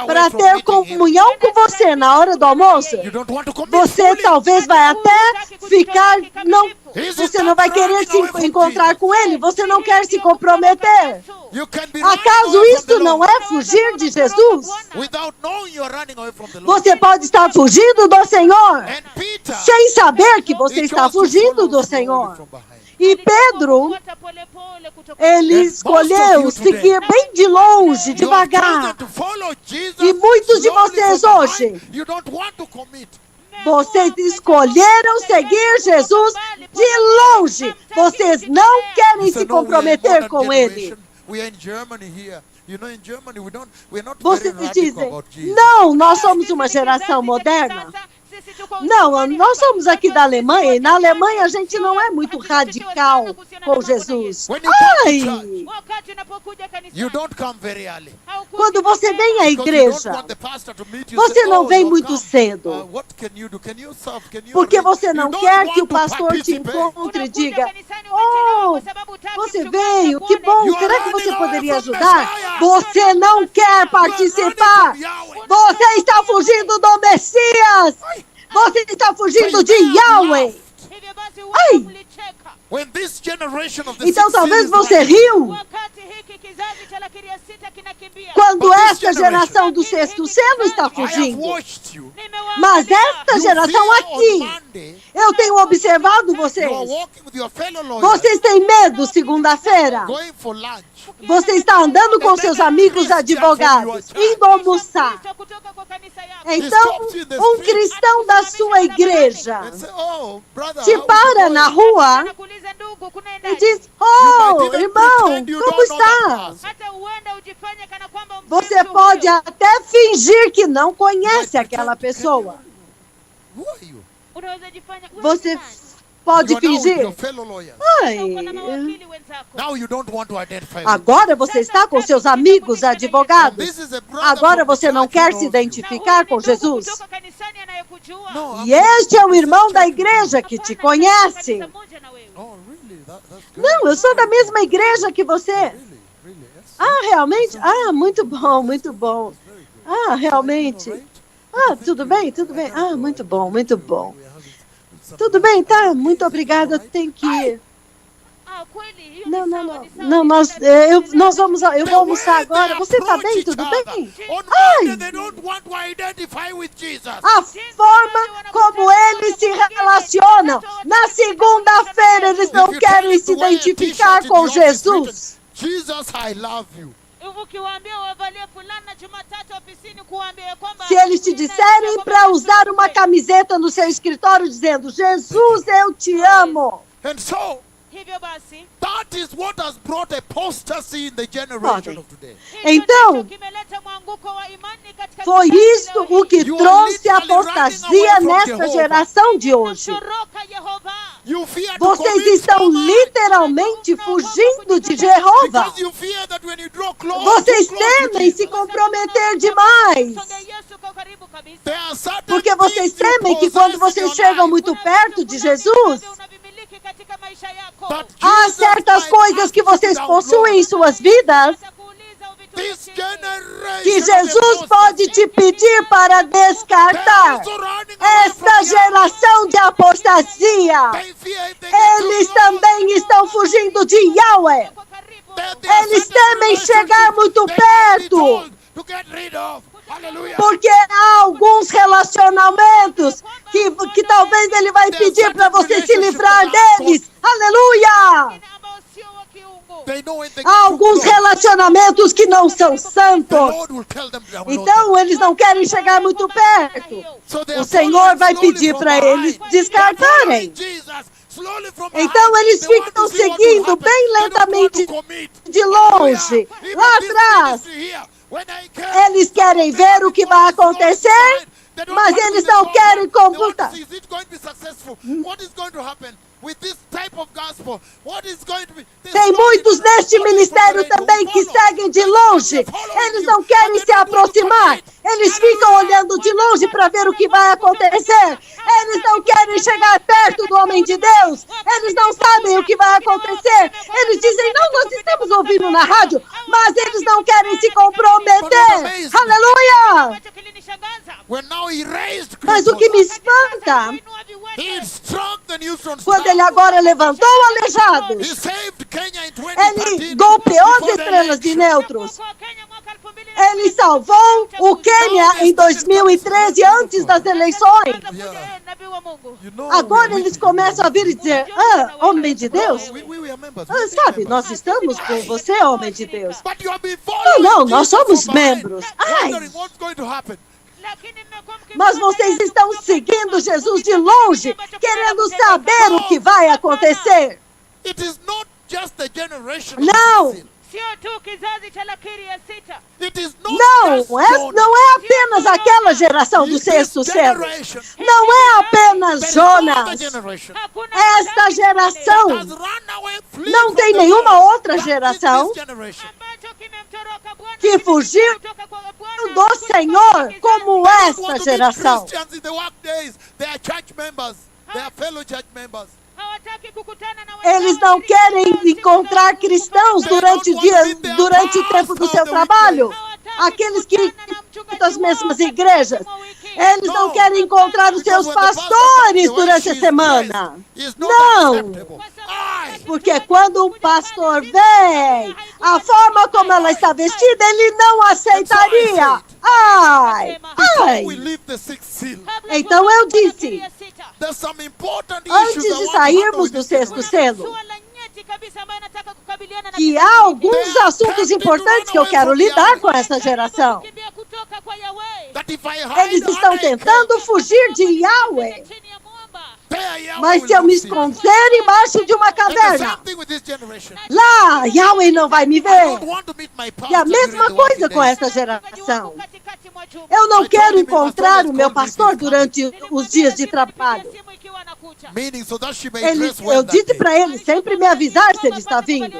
para ter comunhão com você na hora do almoço, você talvez vai até ficar... Você não vai querer se encontrar com ele, você não quer se comprometer. Acaso isso não é fugir de Jesus? Você pode estar fugindo do Senhor sem saber que você está fugindo do Senhor. E Pedro, ele escolheu seguir bem de longe, devagar. E muitos de vocês hoje, vocês escolheram seguir Jesus de longe. Vocês não querem se comprometer com Ele. Vocês dizem, não, nós somos uma geração moderna. Não, nós somos aqui da Alemanha, e na Alemanha a gente não é muito radical com Jesus. Ai! Quando você vem à igreja, você não vem muito cedo. Porque você não quer que o pastor te encontre e diga, oh, você veio, que bom, será que você poderia ajudar? Você não quer participar. Você está fugindo do Messias. Você está fugindo de Yahweh. Ai! Então talvez você riu quando esta geração do sexto selo está fugindo. Mas esta geração aqui, eu tenho observado vocês. Vocês têm medo segunda-feira. Você está andando com seus amigos advogados, indo almoçar. Então, um cristão da sua igreja te para na rua e diz, oh, irmão, como está? Você pode até fingir que não conhece aquela pessoa. Você pode fingir. Ai. Agora você está com seus amigos advogados. Agora você não quer se identificar com Jesus. E este é o irmão da igreja que te conhece. Não, eu sou da mesma igreja que você. Ah, realmente? Ah, muito bom, muito bom. Ah, realmente? Ah, tudo bem, tudo bem. Ah, muito bom, muito bom. Tudo bem, tá? Muito obrigada, tem que ir. Não, nós vamos, eu vou almoçar agora. Você está bem? Tudo bem? Ai! A forma como eles se relacionam. Na segunda-feira eles não querem se identificar com Jesus. Se eles te disserem para usar uma camiseta no seu escritório dizendo, Jesus, eu te amo. That is what has brought apostasy in the generation of today. Então, foi isso o que trouxe a apostasia nessa geração de hoje. Vocês estão literalmente fugindo de Jeová. Vocês temem se comprometer demais. Porque vocês temem que quando vocês chegam muito perto de Jesus, há certas coisas que vocês possuem em suas vidas que Jesus pode te pedir para descartar. Esta geração de apostasia, eles também estão fugindo de Yahweh. Eles temem chegar muito perto. Porque há alguns relacionamentos que talvez ele vai pedir para você se livrar deles. Aleluia! They know when they Há get too alguns close, relacionamentos que não são the santos. Lord will tell them download them. Então eles não querem chegar muito perto. So they O are Senhor following vai slowly pedir from para behind. eles They are descartarem. following Jesus slowly from Então behind. eles They want ficam to see what will seguindo happen. bem They don't want to lentamente commit. de Hallelujah. longe. Even Lá this atrás, ministry here, when I came, eles querem ver o que vai acontecer, they don't mas want to eles see não the querem gospel. They want to computar. see, is it going to be successful? What is going to happen with this type of gospel? What is going to be? They Tem slowly muitos don't neste follow ministério from the também radio, que follow. seguem de They longe. are following Eles you, não but querem they se don't want to aproximar. commit. Eles ficam olhando de longe para ver o que vai acontecer. Eles não querem chegar perto do homem de Deus. Eles não sabem o que vai acontecer. Eles dizem, não, nós estamos ouvindo na rádio, mas eles não querem se comprometer. Aleluia! When now he raised Mas o que me espanta, he strengthened Houston quando ele Star. agora levantou He aleijados, saved Kenya in ele 2013. golpeou as before the estrelas de election. neutros. Ele salvou o Quênia em 2013, antes das eleições. You know, Agora we- eles começam a vir e dizer, homem de Deus? we are members. Sabe, nós estamos com você, homem de Deus. But you have been following Não, nós Jesus somos from behind, membros. Ai. wondering what's going to happen. Mas vocês estão seguindo Jesus de longe, querendo saber o que vai acontecer. It is not just the generation of Não. sin. Sio tu kizazi cha Lakiri ya sita. It is not Não, just não é apenas aquela geração do This sexto selo. generation. Não é apenas There is no other Jonas. generation Hakuna Esta kizazi that has geração run away, flee não from tem the nenhuma Lord. outra That is geração this generation. ambacho kimemtoroka Bwana, que fugiu kutoka kwa Bwana, do Senhor como They don't esta want to be geração. Christians in the work days. They are church members. They are fellow church members. hawataki kukutana na wenzao Eles não wa Kristo querem siku encontrar za cristãos durante o tempo do seu trabalho. Aqueles que das mesmas igrejas. Eles não querem encontrar os seus pastores durante a semana. Não. Porque quando o pastor vem, a forma como ela está vestida, ele não aceitaria. Ai, ai. We leave the sixth seal. Então eu disse, There's some important antes issues I de want to handle sairmos with do this sexto generation. selo, Suala nyeti kabisa ambayo nataka kukabiliana na que kizazi há hiki. alguns assuntos importantes que eu quero lidar com essa geração. Kukimbia kutoka kwa Yahweh. That if I hide Eles estão under a tentando cave, fugir de Yahweh. Chini ya mwamba. there Yahweh Mas will se eu me not see me. esconder embaixo de uma And the caverna, same thing with this generation. lá Yahweh não vai me I don't ver. want to meet my E a pastor mesma during the working coisa com days. essa geração. Katikati mwa chumba. Eu não quero encontrar o meu pastor durante os dias de trabalho. Simu ikiwa anakuja. Meaning so that she may Ele, dress well eu that disse day. para ele sempre me avisar se ele está vindo,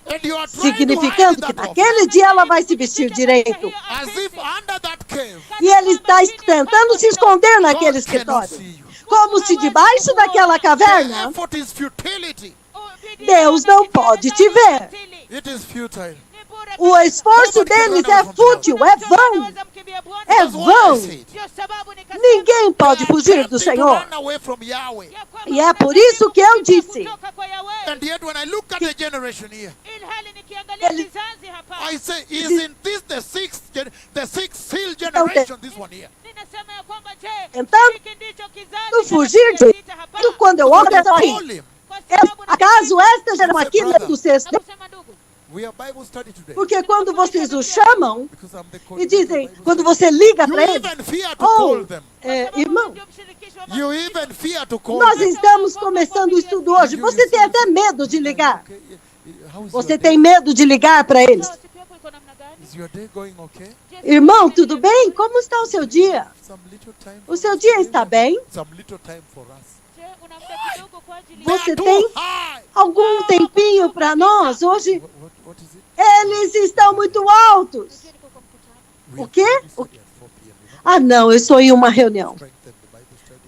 And you are trying to significando hide que that off. naquele dia ela vai se vestir direito. As if under that cave, E ele está tentando se esconder naquele God cannot escritório. see you. Como se debaixo daquela The caverna, effort is futility. Deus não pode te ver. It is futile. O esforço deles é fútil, é vão. É vão. Ninguém pode fugir do Tempting to Senhor. run away from Yahweh. E é por isso que eu disse, And yet when I look at the generation here, Ele- I say, isn't this the sixth seal generation, this one here? tentando fugir de tudo quando eu olho Call assim. him. Acaso esta geração aqui não é do sexto? We are Bible study today. Porque quando vocês o chamam Because I'm the e coordinator of dizem, Bible quando study. você liga You para ele, even fear to call oh, them. irmão, You even fear to call nós them. estamos começando o estudo hoje. Você tem até medo de ligar. Okay, how is Você your tem day? medo de ligar para eles. Is your day going okay? Irmão, tudo bem? Como está o seu dia? Some little time. O seu dia está bem? Some little time for us. Você They are too tem high. algum tempinho para nós? Hoje What is it? eles estão muito altos. We O have quê? Bible study at 4 p.m. You know? Ah, não, eu estou em uma reunião. Strengthen the Bible study.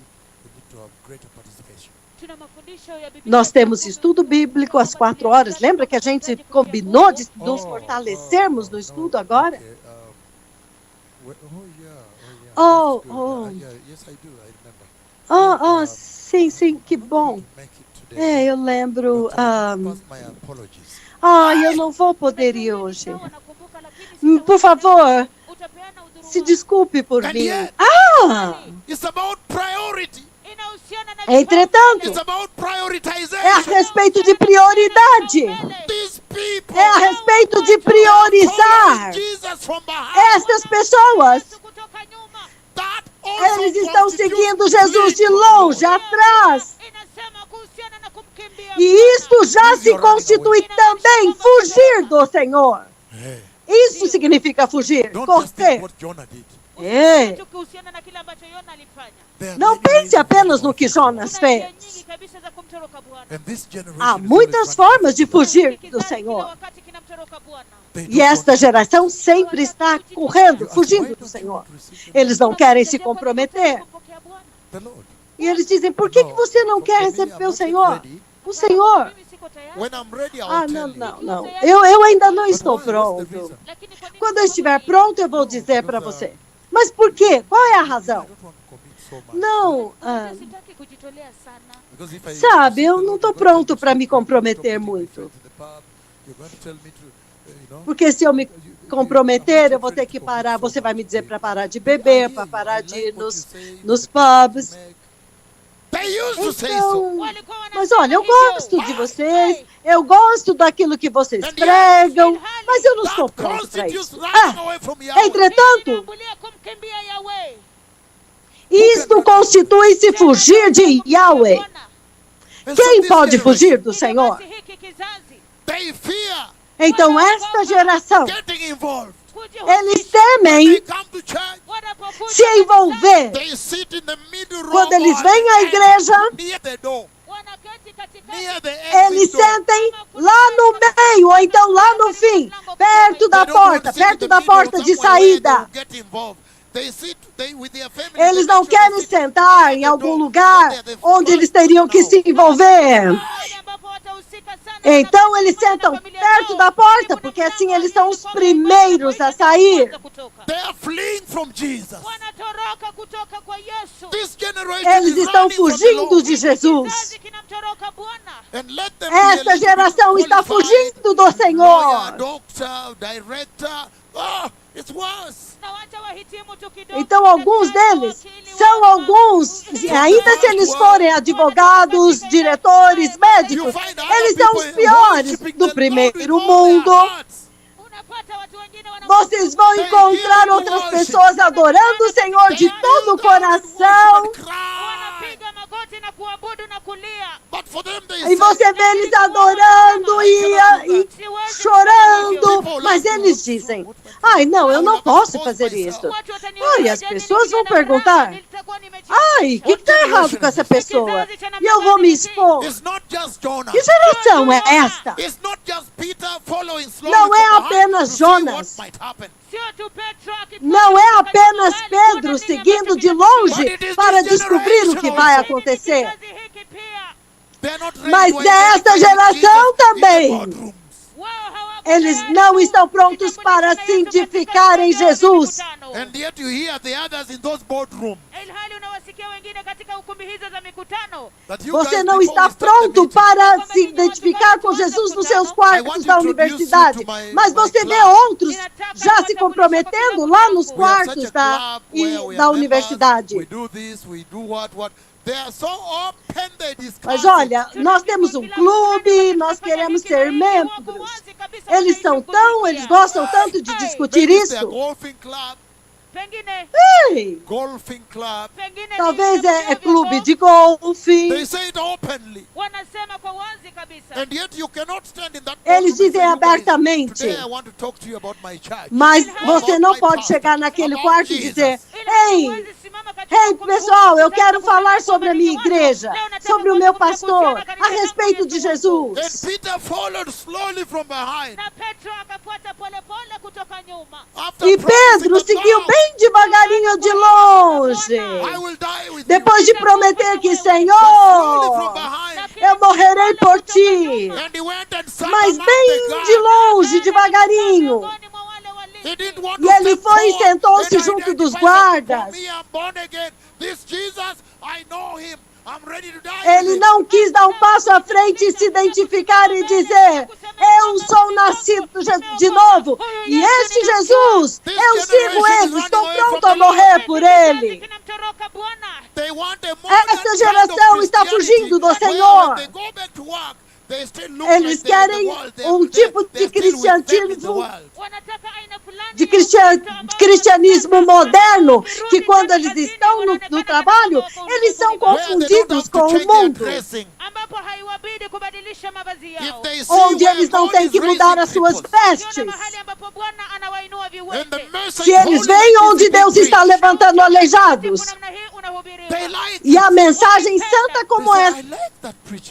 We need to have greater participation. Nós temos estudo bíblico às 4 horas. Lembra que a gente combinou de nos fortalecermos no estudo agora? Okay, yeah. Oh, That's good. oh. Yeah, yes, I do. I remember. Sim, sim, que bom. To make it today. Eu lembro. But, pass my apologies. Eu não vou poder ir hoje. Por favor, se desculpe por And mim. yet, it's about priority. Entretanto, It's about é a prioritization. respeito de prioridade. These É a respeito de priorizar estas pessoas. Eles estão seguindo Jesus de longe, atrás. E isto já se constitui também fugir do Senhor. Isso significa fugir, correr. Não pense apenas no que Jonas fez. Há muitas formas de fugir do Senhor. E esta geração sempre está correndo, fugindo do Senhor. Eles não querem se comprometer. E eles dizem, por que você não quer receber o Senhor? O Senhor. Não. Eu ainda não estou pronto. Quando eu estiver pronto, eu vou dizer para você. Mas por quê? Qual é a razão? Não, sabe, eu não estou pronto para me comprometer muito. Porque se eu me comprometer, eu vou ter que parar. Você vai me dizer para parar de beber, para parar de ir nos pubs. Então, mas olha, eu gosto de vocês, eu gosto daquilo que vocês pregam, mas eu não estou pronto para isso. Entretanto, isto constitui-se fugir de Yahweh. Quem pode fugir do Senhor? Então, esta geração, eles temem se envolver. Quando eles vêm à igreja, eles sentem lá no meio, ou então lá no fim, perto da porta de saída. Eles não querem sentar em algum lugar onde eles teriam que se envolver. Então eles sentam perto da porta, porque assim eles são os primeiros a sair. Eles estão fugindo de Jesus. Essa geração está fugindo do Senhor. Então alguns deles são ainda se eles forem advogados, diretores, médicos, eles são os piores do primeiro mundo. Vocês vão encontrar outras pessoas adorando o Senhor de todo o coração. E você vê eles adorando e chorando. Mas eles dizem, não, eu não posso fazer isso. E as pessoas vão perguntar, o que está errado com essa pessoa? E eu vou me expor. Que geração é esta? Não é apenas Jonas. Não é apenas Pedro seguindo de longe para descobrir o que vai acontecer. Mas esta geração também. Eles não estão prontos para se identificar em Jesus. Você não está pronto para se identificar com Jesus nos seus quartos da universidade. Mas você vê outros já se comprometendo lá nos quartos da universidade. Mas olha, nós temos um clube, nós queremos ser membros. Eles gostam tanto de discutir isso. Talvez é clube de golfe. Eles dizem abertamente. Mas você não pode chegar naquele quarto e dizer, Ei, pessoal, eu quero falar sobre a minha igreja, sobre o meu pastor, a respeito de Jesus. E Pedro seguiu bem devagarinho de longe. Depois de prometer que, Senhor, eu morrerei por ti. Mas bem de longe, devagarinho. E ele foi e sentou-se junto dos guardas. Ele não quis dar um passo à frente e se identificar e dizer, eu sou nascido de novo. E este Jesus, eu sigo ele, estou pronto a morrer por ele. Esta geração está fugindo do Senhor. Eles querem um tipo de cristianismo, de cristianismo moderno, que quando eles estão no trabalho, eles são confundidos com o mundo, onde eles não têm que mudar as suas vestes. Se eles veem onde Deus está levantando aleijados, e a mensagem santa como essa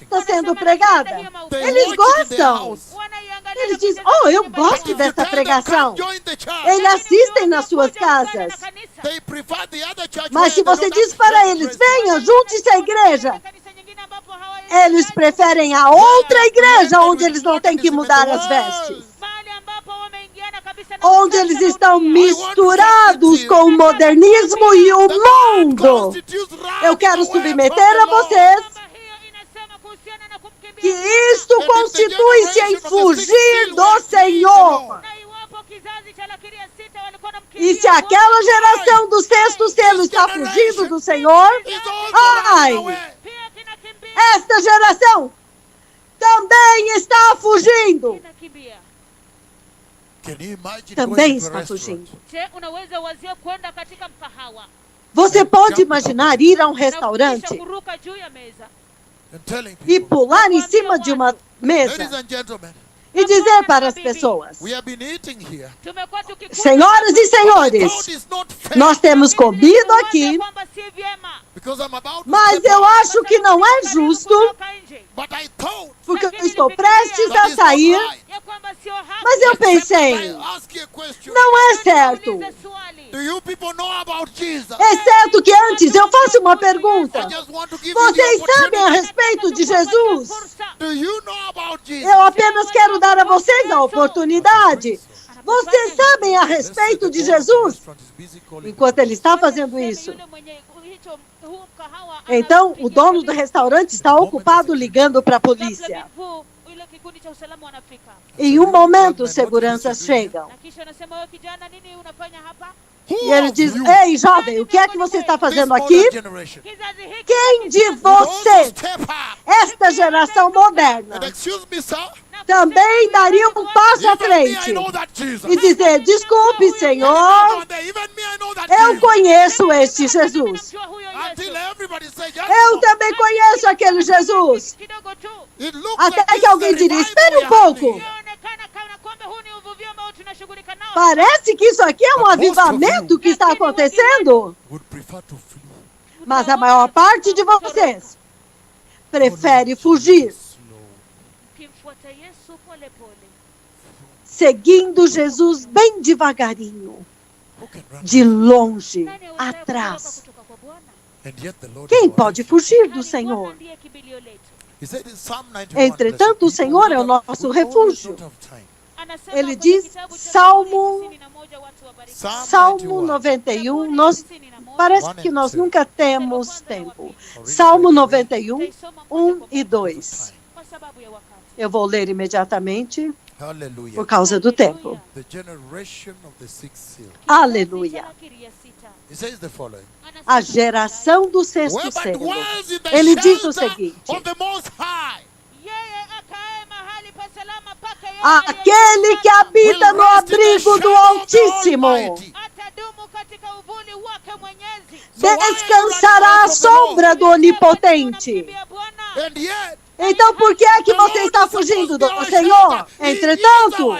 está sendo pregada, eles gostam. Eles dizem, oh, eu gosto dessa pregação. Eles assistem nas suas casas. Mas se você diz para eles, venha, junte-se à igreja, eles preferem a outra igreja, onde eles não têm que mudar as vestes, onde eles estão misturados com o modernismo e o mundo. Eu quero submeter a vocês que isto constitui-se em fugir do Senhor. E se aquela geração do sexto selo está fugindo do Senhor, ai, esta geração também está fugindo. Também está fugindo. Você pode imaginar ir a um restaurante e pular em cima de uma mesa e dizer para as pessoas, senhoras e senhores, nós temos comido aqui, mas eu acho que não é justo, porque eu estou prestes a sair, mas eu pensei, não é certo. Exceto que antes eu faço uma pergunta. Vocês sabem a respeito de Jesus? Eu apenas quero dar a vocês a oportunidade. Vocês sabem a respeito de Jesus? Enquanto ele está fazendo isso, então o dono do restaurante está ocupado ligando para a polícia. Em um momento, os seguranças chegam. E ele diz, ei, jovem, o que é que você está fazendo aqui? Quem de vocês, esta geração moderna, também daria um passo à frente e dizer, desculpe, Senhor, eu conheço este Jesus. Eu também conheço aquele Jesus. Até que alguém diria, espere um pouco. Parece que isso aqui é um avivamento que está acontecendo. Mas a maior parte de vocês prefere fugir, seguindo Jesus bem devagarinho, de longe, atrás. Quem pode fugir do Senhor? Entretanto, o Senhor é o nosso refúgio. Ele diz, Salmo 91, parece que nós nunca temos tempo. Salmo 91, 1 e 2. Eu vou ler imediatamente, por causa do tempo. Aleluia. A geração do sexto selo. Ele diz o seguinte, aquele que habita no abrigo do Altíssimo descansará à sombra do Onipotente. Então por que é que você está fugindo do Senhor? Entretanto,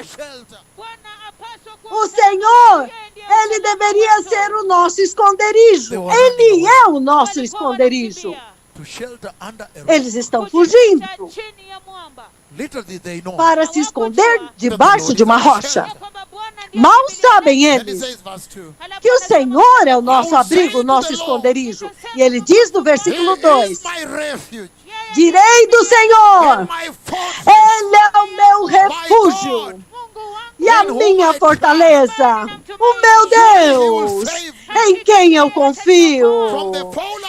o Senhor, Ele deveria ser o nosso esconderijo. Ele é o nosso esconderijo. Eles estão fugindo para se esconder debaixo de uma rocha. Mal sabem eles que o Senhor é o nosso abrigo, o nosso esconderijo. E ele diz no versículo 2, direi do Senhor, Ele é o meu refúgio e a minha fortaleza, o meu Deus, em quem eu confio.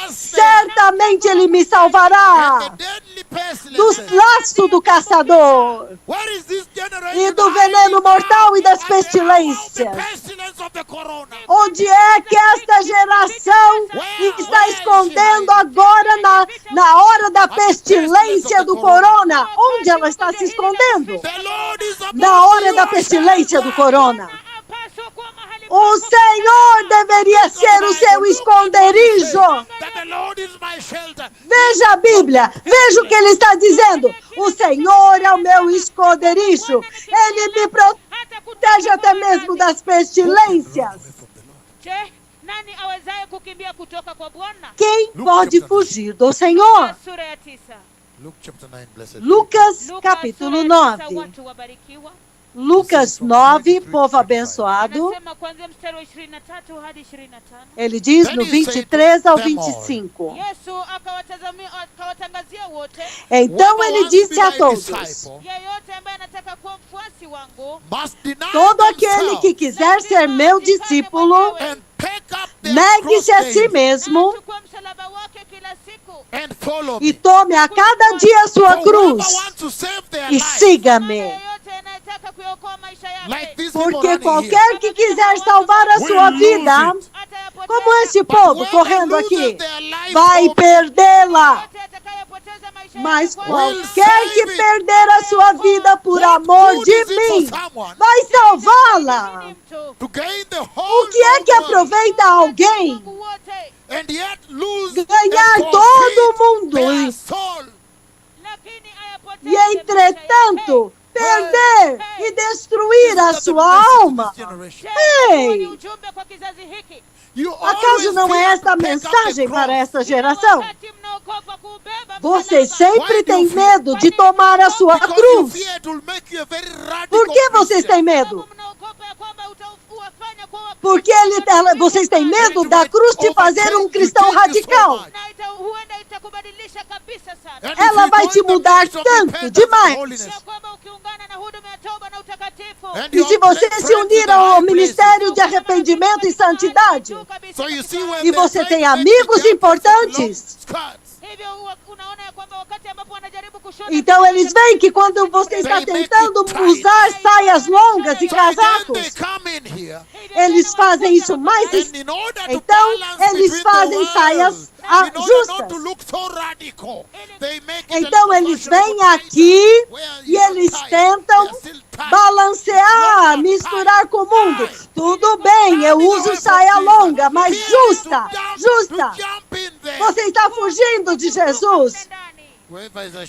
Certamente Ele me salvará dos laços do caçador e do veneno mortal e das pestilências. Onde é que esta geração está escondendo agora Na hora da pestilência do corona, onde ela está se escondendo? Na hora da pestilência do corona. O Senhor deveria ser o seu esconderijo. Veja a Bíblia, veja o que ele está dizendo. O Senhor é o meu esconderijo. Ele me protege até mesmo das pestilências. Quem pode fugir do Senhor? Lucas capítulo 9. Lucas 9, povo abençoado. Ele diz no 23 ao 25. Então ele disse a todos: todo aquele que quiser ser meu discípulo, negue-se a si mesmo e tome a cada dia a sua cruz e siga-me. Porque qualquer que quiser salvar a sua vida, como esse povo correndo aqui, vai perdê-la. Mas qualquer que perder a sua vida por amor de mim, vai salvá-la. O que é que aproveita alguém ganhar todo o mundo e entretanto perder e destruir a sua alma? Ei! Acaso não é esta a mensagem para esta geração? Vocês sempre têm medo de tomar a sua cruz. Por que vocês têm medo? Porque vocês têm medo da cruz de fazer um cristão radical. Ela vai te mudar tanto, demais. E se você se unir ao ministério de arrependimento e santidade, e você tem amigos importantes, então eles veem que quando você está tentando usar saias longas e casacos, eles fazem isso mais. Então eles fazem saias justas. Então eles vêm aqui e eles tentam balancear, misturar com o mundo. Tudo bem, eu uso saia longa, mas justa. Você está fugindo de Jesus.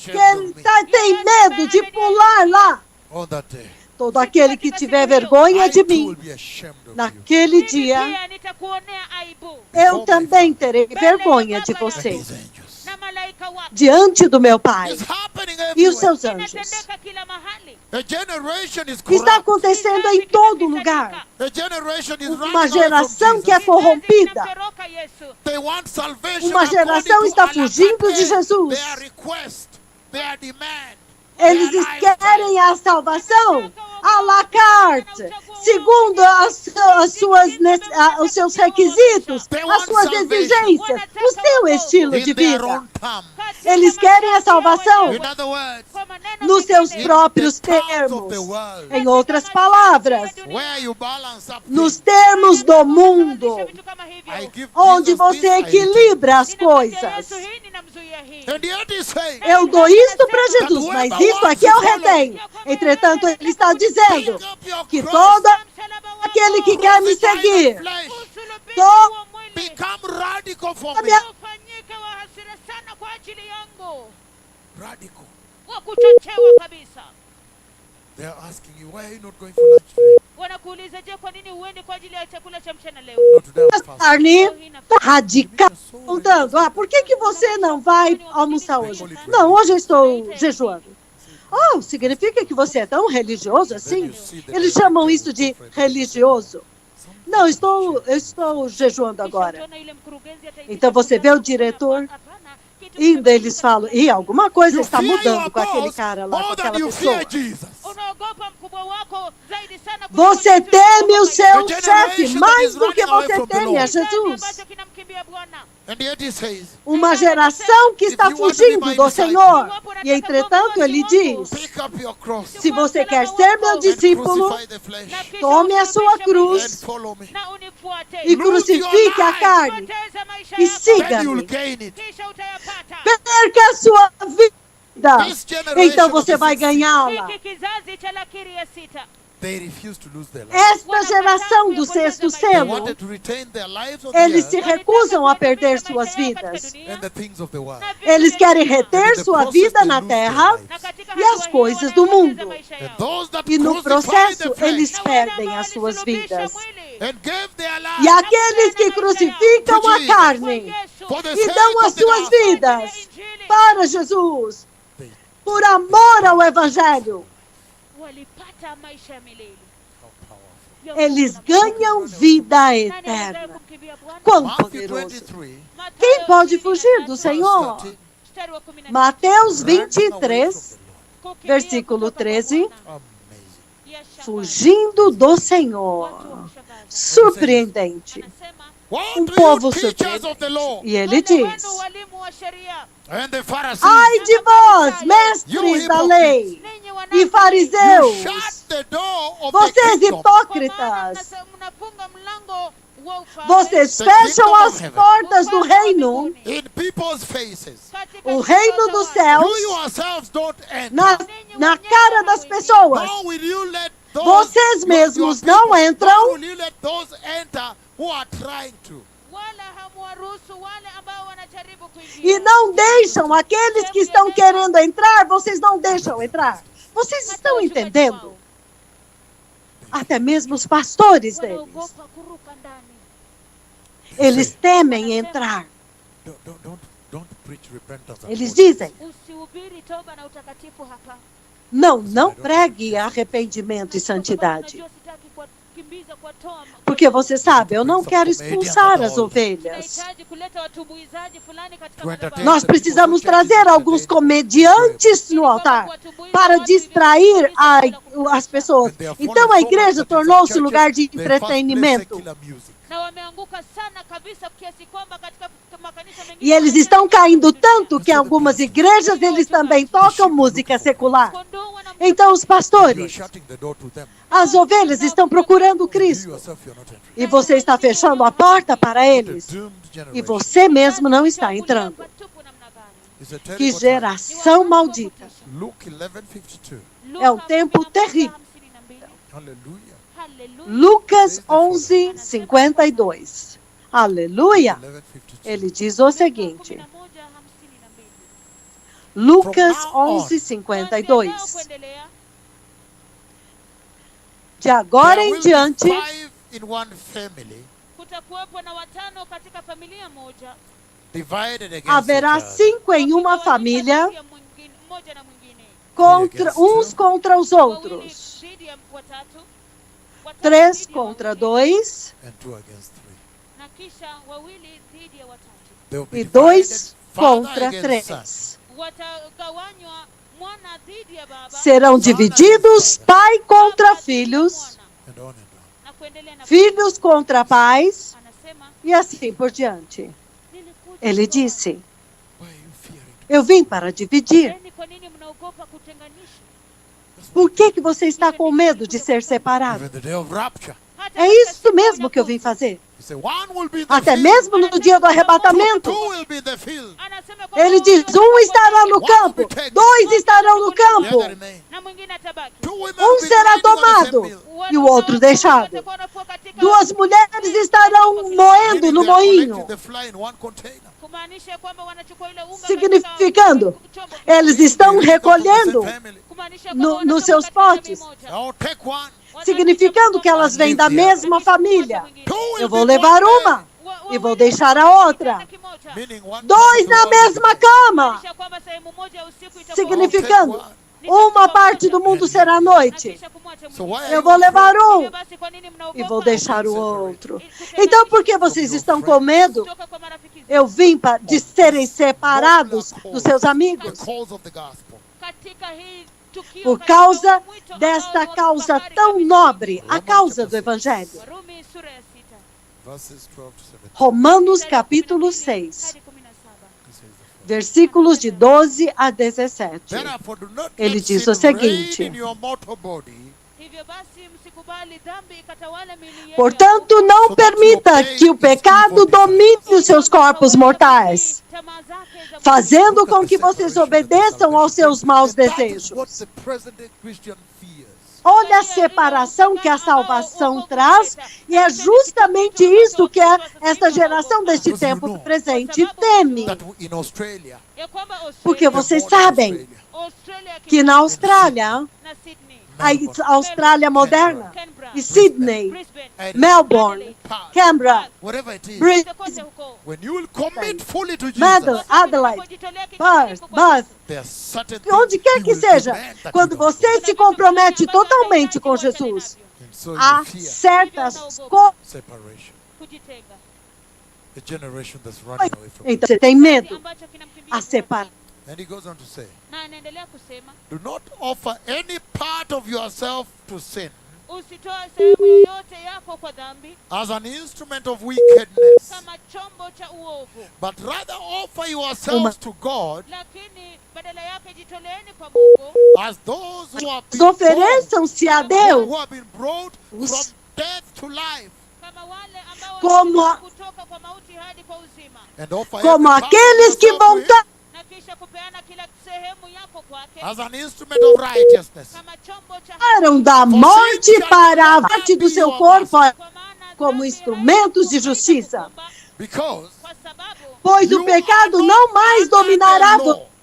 Quem tem medo de pular lá? Todo aquele que tiver vergonha de mim, naquele dia, eu também terei vergonha de você, diante do meu Pai e os seus anjos. Está acontecendo em todo lugar. Uma geração que é corrompida. Uma geração está fugindo de Jesus. Eles querem a salvação à la carte, segundo os seus requisitos, as suas exigências, o seu estilo de vida. Eles querem a salvação nos seus próprios termos. Em outras palavras, nos termos do mundo, onde você equilibra as coisas. Eu dou isto para Jesus, mas isto aqui eu retenho. Entretanto, ele está dizendo que todo aquele que quer me seguir, carne radical, perguntando, por que você não vai almoçar hoje? Não, hoje eu estou jejuando. Significa que você é tão religioso assim? Eles chamam isso de religioso. Não, eu estou jejuando agora. Então você vê o diretor, e eles falam, alguma coisa está mudando com aquele cara lá, com aquela pessoa. Você teme o seu chefe mais do que você teme a Jesus. And yet he says, uma geração que está fugindo do Senhor. E entretanto ele diz, pick up your cross se você quer ser meu and discípulo, crucify the flesh tome a sua and cruz follow me. na unifuate. e crucifique a carne Poteza maisha e yako, Then you'll siga-me. gain it. kisha utayapata. Perca a sua vida, This generation então of você the vai 60, ganhá-la. Hiki kizazi cha lakiri ya sita. they refuse to lose their lives. Esta geração do sexto They selo, wanted to retain their lives on the eles earth se recusam a perder suas vidas. and the things of the world. Eles querem reter sua vida na terra e as coisas do mundo. And those that E no crucify processo, the eles flesh perdem as suas vidas. and gave their E lives aqueles que crucificam a carne for the e sake dão of as the suas gospel, vidas para Jesus, por amor ao Evangelho, walipata maisha ya milele. how powerful. eles ganham vida eterna. Quão Matthew poderoso! 23, Quem pode fugir do Senhor? verse 13, Mateus running away 23, from the versículo 13. Lord. Amazing. Fugindo do Senhor. Surpreendente. Woe to povo you, teachers surpreso. of the law E ele diz: walimu wa sheria, and the Pharisees, ai de vós, mestres da lei ninyi e wanafiki, you fariseus, shut the door of vocês the kingdom. kwa maana hipócritas, mnafunga mlango wa ufalme vocês fecham as portas do reino, In people's faces. katika o nyuso reino za dos watu. céus, You yourselves don't enter. na cara das pessoas. Nor will you let those, Vocês mesmos não nor entram, will you let those enter who are trying to. wala hamwaruhusu wale ambao wanajaribu kuingia. e não deixam aqueles que estão querendo entrar, vocês não deixam entrar. Vocês estão entendendo? Até mesmo os pastores deles. Wanaogopa kuruka ndani. Eles temem entrar. Don't preach repentance. and Eles holiness. dizem, Usihubiri toba na utakatifu hapa. não pregue arrependimento e santidade. Unajua sitaki kuwakimbiza, kuwatoa. Porque você sabe, eu não quero expulsar as ovelhas. Tunahitaji kuleta watumbuizaji fulani katika To entertain madhabahu. Nós precisamos trazer alguns comediantes no altar para distrair as pessoas. Então a igreja tornou-se lugar de entretenimento. Na wameanguka sana kabisa kiasi kwamba katika makanisa mengine E eles estão caindo tanto que em algumas igrejas eles também tocam música secular. kondoo wana Então os You are pastores, shutting the door to them. as ovelhas estão procurando You Cristo. yourself, you're not entering. E você está fechando a porta para eles. The doomed E generation. você mesmo não está entrando. patupu namna gani? It's a Que terrible time. geração maldita. Luke 11:52. É um tempo terrível. Hallelujah. Haleluya. Lucas 11, 52. Aleluia! 11:52. Ele diz o seguinte. 11:52. Lucas From now on, 11, 52. Kuendelea. De agora There em will be diante, 5 in one family Kutakuwepo na watano katika familia moja. divided against haverá each other. 5 em uma Wakigawanyika família, kati ya mwingine- mmoja na mwingine. uns contra os Wawili outros. dhidi ya watatu. Watatu 3 dhidi ya contra wawili. 2 And 2 against 3. Na kisha wawili dhidi ya watatu. They will be e divided, 2 father contra against son. 3. Watagawanywa mwana dhidi ya baba. Serão divididos pai contra baba dhidi ya filhos, mwana. And on and on. Na kuendelea na filhos contra pais, anasema e assim por diante. nilikuja Ele kuoa. disse: Why are you fearing? eu vim para dividir. Yaani kwa nini mnaogopa kutenganisha? Por que você está com medo de ser separado? Even the day of rapture. Hata É katika isso siku mesmo ya que eu vim kufa. fazer. He said, one will be in the Até field. mesmo no dia do arrebatamento. 2 will be in the field. Anasema kwamba Ele diz: estará no campo, 2 estarão no The campo, other remain. na mwingine atabaki. 2 women will be será grinding on the same tomado mill. e o outro deixado. Watakuwa wanafua katika- 2 mulheres estarão moendo Meaning no they are moinho, collecting the fly in one container. kumaanisha kwamba wanachukua ile unga significando, katika chombo. eles estão They come from the same recolhendo family. Kumaanisha kwamba nos wanatoka seus katika jamii potes. moja. Now take one. significando que elas vêm da mesma família. 2 will Eu be vou levar one uma man. e vou deixar a outra. Meaning one 2 na mesma cama, Significa significando uma parte do mundo será à noite. So why are Eu you vou levar afraid? um e vou deixar o outro. Então, por que vocês estão com medo? Eu vim de serem separados dos seus amigos Because of the gospel. por causa desta causa tão nobre, a causa do Evangelho. Verses 12 to 17. Romanos capítulo 6, versículos de 12 a 17. Therefore, do not Ele let diz sin o seguinte: reign in your mortal body, Hivyo basi msikubali dhambi ikatawala miili yenu ya portanto, mauti, não permita que o pecado domine os seus corpos mortais, tamaa zake za fazendo com que vocês obedeçam aos seus maus that is what desejos. the present-day Christian fears. Olha a separação que a salvação traz, e é justamente isso que esta geração deste tempo presente teme. That in Australia, ya kwamba Porque Australia, vocês the border of sabem Australia, Australia que na Austrália, na Sydney, a Austrália moderna, Canberra, e Sydney, Brisbane, Melbourne, Canberra, whatever it is, Brisbane, kote huko. when you will commit fully to Adelaide, Jesus, Adelaide, Perth, there are certain onde things quer he que will seja, demand that quando you don't você se compromete totalmente com Jesus, do. And so há you fear certas coisas. separation. Kujitenga. A generation that's running away from Então você tem medo Ambacho kinamkimbia a Bwana. separar. you. And he goes on to say, Na anaendelea kusema, do not offer any part of yourself to sin usitoe sehemu yoyote yako kwa dhambi as an instrument of wickedness, kama chombo cha uovu, but rather offer yourselves to God lakini badala yake jitoleeni kwa Mungu as those who have been Ofereçam-se a Deus who have been brought from death to life, kama wale ambao Como- wametoka kutoka kwa mauti hadi kwa uzima, and offer como every part of aqueles que yourself to him voltaram na kisha kupeana kila sehemu yako kwake as an instrument of righteousness. kama chombo cha da morte para a morte do seu corpo kwa maana como dhambi instrumentos de haikukubalika justiça. kukumba, Because kwa sababu Pois o pecado não mais dominará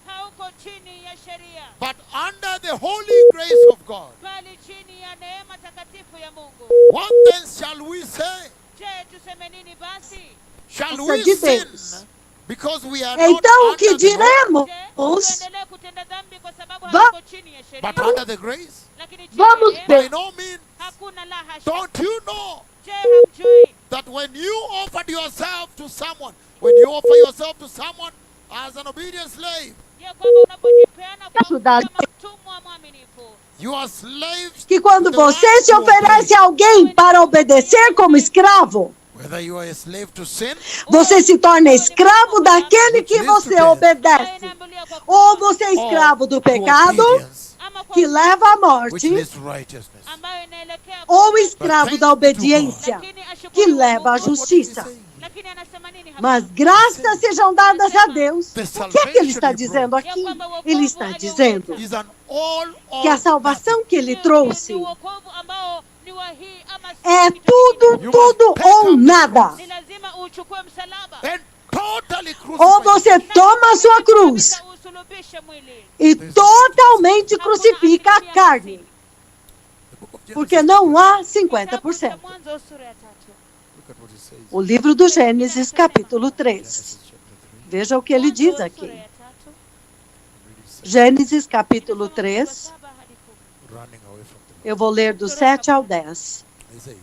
hauko chini ya sheria but under the holy grace of God. bali chini ya neema takatifu ya Mungu. What then shall we say? Je, tuseme nini basi? Shall Essa we de sin Deus. because we are not Então o under que the law, diremos? Je, tuendelee kutenda dhambi kwa sababu Va- hauko chini ya sheria, but under the grace? lakini chini Vamos ya By neema no means. hakuna la hasha. Don't you know Je, hamjui that when you offered yourself to someone, when you offer yourself to someone as an obedient slave, ya kwamba unapojipeana kwa Mungu Ajudar. kama mtumwa mwaminifu, you are slaves Que quando to the você one se you oferece a alguém para obedecer como escravo, obey. Whether you are a slave to sin você se torna escravo daquele que você nayo obedece. inaambulia kwa Ou você é escravo do to pecado, obedience, ama kwa que leva à which morte, leads to righteousness. ambayo inaelekea ou kwa escravo da obediência, lakini ashukuru que leva à Mungu. justiça. Lakini anasema nini hapa? Mas graças sejam dadas a Deus. O que é que ele está dizendo aqui? Ele está dizendo Is an all que a or salvação que ele trouxe Ni wokovu ambao ni wa hii ama si é kitu kingine. tudo ou nada. Ni lazima uchukue msalaba. and totally Ou crucified. você toma a sua cruz Kabisa usulubishe mwili. e totalmente crucifica a carne, The book of Genesis, porque não há Kitabu 50%. cha Mwanzo sura ya 3. look at what it says. O livro do Gênesis, capítulo 3. Genesis chapter 3. Veja o que ele diz Mwanzo aqui. sura ya 3, Read it, Gênesis, capítulo 3. 7 hadi 10. running away from the Eu vou ler do 7 ao 10. He says,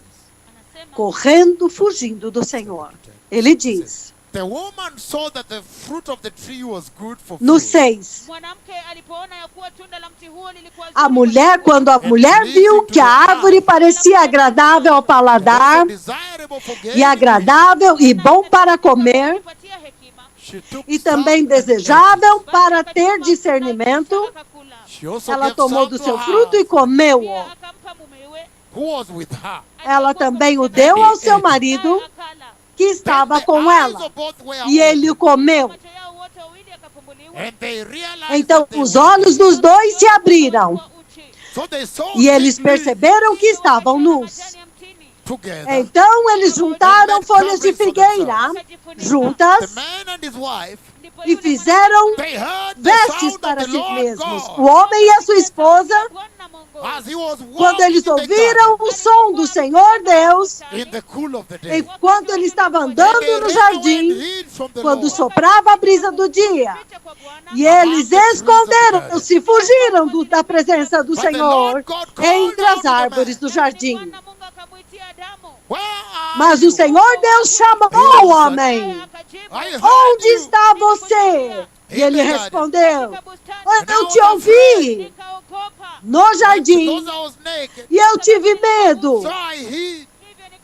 Anasema Correndo, fugindo do Senhor. Ele diz, the woman saw that the fruit of the tree was good for no food. 6. mwanamke alipoona ya kuwa tunda la mti huo lilikuwa A zuri mulher, quando a mulher viu que a árvore parecia agradável ao paladar Also desirable for e gaining, agradável e bom para comer, kupatia hekima, she took e some também and desejável ate para basi ter akachukua discernimento, matunda akakula. it. She also ela gave tomou some do to seu her fruto e Pia comeu-o. akampa mumewe, who was with her. Ela aliyekuwa também o pamoja deu naye, ao seu naye marido, naye akala. que Then estava the com eyes ela, of both were e ele o opened, comeu. Macho yao wote wawili yakafumbuliwa, and they realized Então that they os were olhos dos dois se abriram, walikuwa uchi. So they saw e eles fig leaves perceberam que estavam nus. Majani ya mtini, together. Então eles juntaram folhas de figueira wakajifunika. The juntas man and his wife, Ndipo e yule fizeram they heard the vestes sound of para the si Lord mesmos. O God homem e a sua esposa, Bwana Mungu as he was quando walking eles in the ouviram garden, o som do Senhor Deus, in the cool of the day. enquanto ele estava And andando they no ran away and jardim, hid from the quando Lord. soprava a brisa do dia. ficha kwa Bwana, E eles esconderam-se, fugiram da presença do Senhor entre as árvores do jardim. Bwana Mungu akamwitia Adamu. Where are Mas o you? Senhor Deus chamou o homem: Naye akajibu, I heard Onde you. está você? E ele respondeu: "Katika bustani, Eu te ouvi nikaogopa, no jardim Because I was naked, e eu tive medo. so I hid. hivyo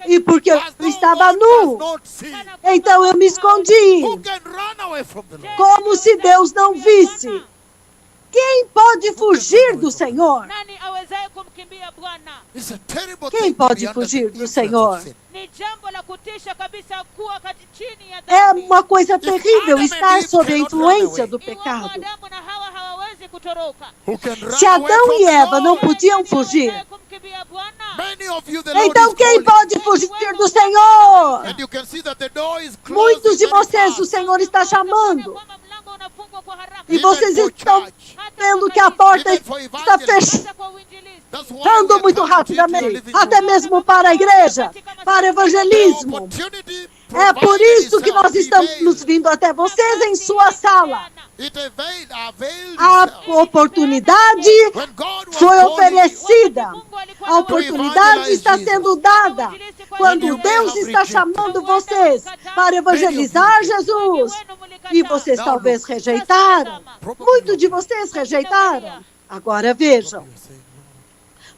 E porque eu estava nu, então eu me escondi, como se Deus não visse. Quem pode fugir do Senhor? Quem pode fugir do Senhor? É uma coisa terrível estar sob a influência do pecado. Se Adão e Eva não podiam fugir, então quem pode fugir do Senhor? Muitos de vocês o Senhor está chamando. E vocês estão vendo que a porta está fechando muito rapidamente, até mesmo para a igreja, para o evangelismo. É por isso que nós estamos vindo até vocês em sua sala. A oportunidade foi oferecida. A oportunidade está sendo dada. Quando Deus está chamando vocês para evangelizar Jesus, e vocês talvez rejeitaram. Muitos de vocês rejeitaram. Agora vejam.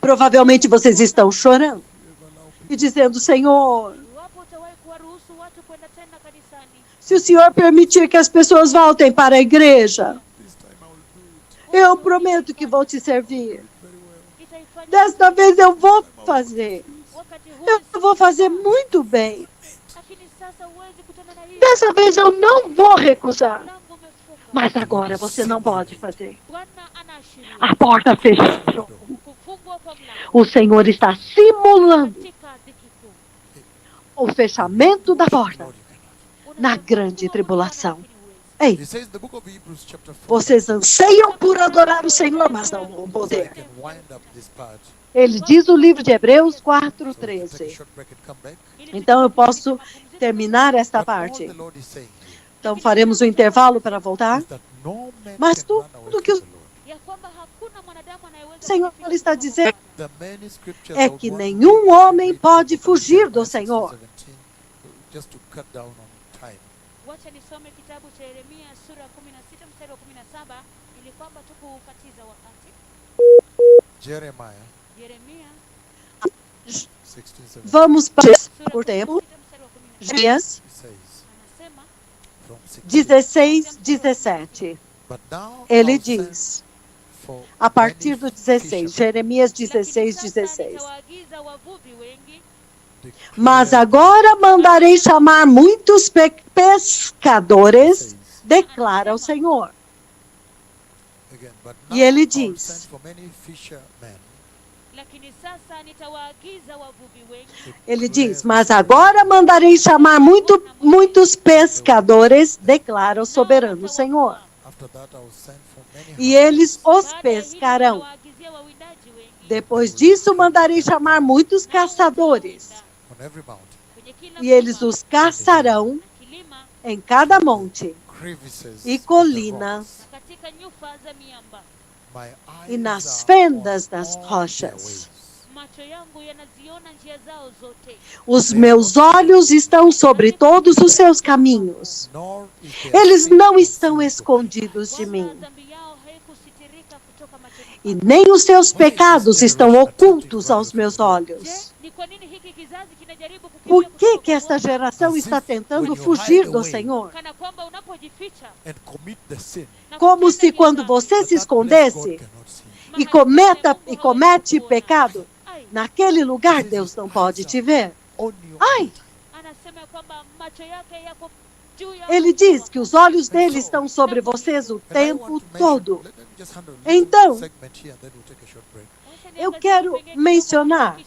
Provavelmente vocês estão chorando e dizendo: Senhor, se o Senhor permitir que as pessoas voltem para a igreja, eu prometo que vou te servir. Desta vez eu vou fazer. Eu vou fazer muito bem. Dessa vez eu não vou recusar. Mas agora você não pode fazer. A porta fechou. O Senhor está simulando o fechamento da porta na grande tribulação. Ei, vocês anseiam por adorar o Senhor, mas não vão poder. Ele diz no livro de Hebreus 4:13. Então eu posso terminar esta parte. Então faremos um intervalo para voltar. Mas tudo que o Senhor está dizendo é que nenhum homem pode fugir do Senhor. Wacha nisome kitabu cha Yeremia sura 16 mstari wa 17 ili kwamba tukukatiza wakati. Yeremia 16:17. Vamos por tempo. Jeremias 16:17. Ele diz, a partir do 16, Jeremias 16:16. Mas agora mandarei chamar muitos pescadores, declara o Senhor. E ele diz, mas agora mandarei chamar muitos pescadores, declara o soberano Senhor. E eles os pescarão. Depois disso, mandarei chamar muitos caçadores. E eles os caçarão em cada monte e colina e nas fendas das rochas. Os meus olhos estão sobre todos os seus caminhos. Eles não estão escondidos de mim. E nem os seus pecados estão ocultos aos meus olhos. Por que esta geração está tentando fugir do Senhor? Como se quando você se escondesse e comete pecado, naquele lugar Deus não pode te ver. Ai! Ele diz que os olhos dele estão sobre vocês o tempo todo. Então, eu quero mencionar.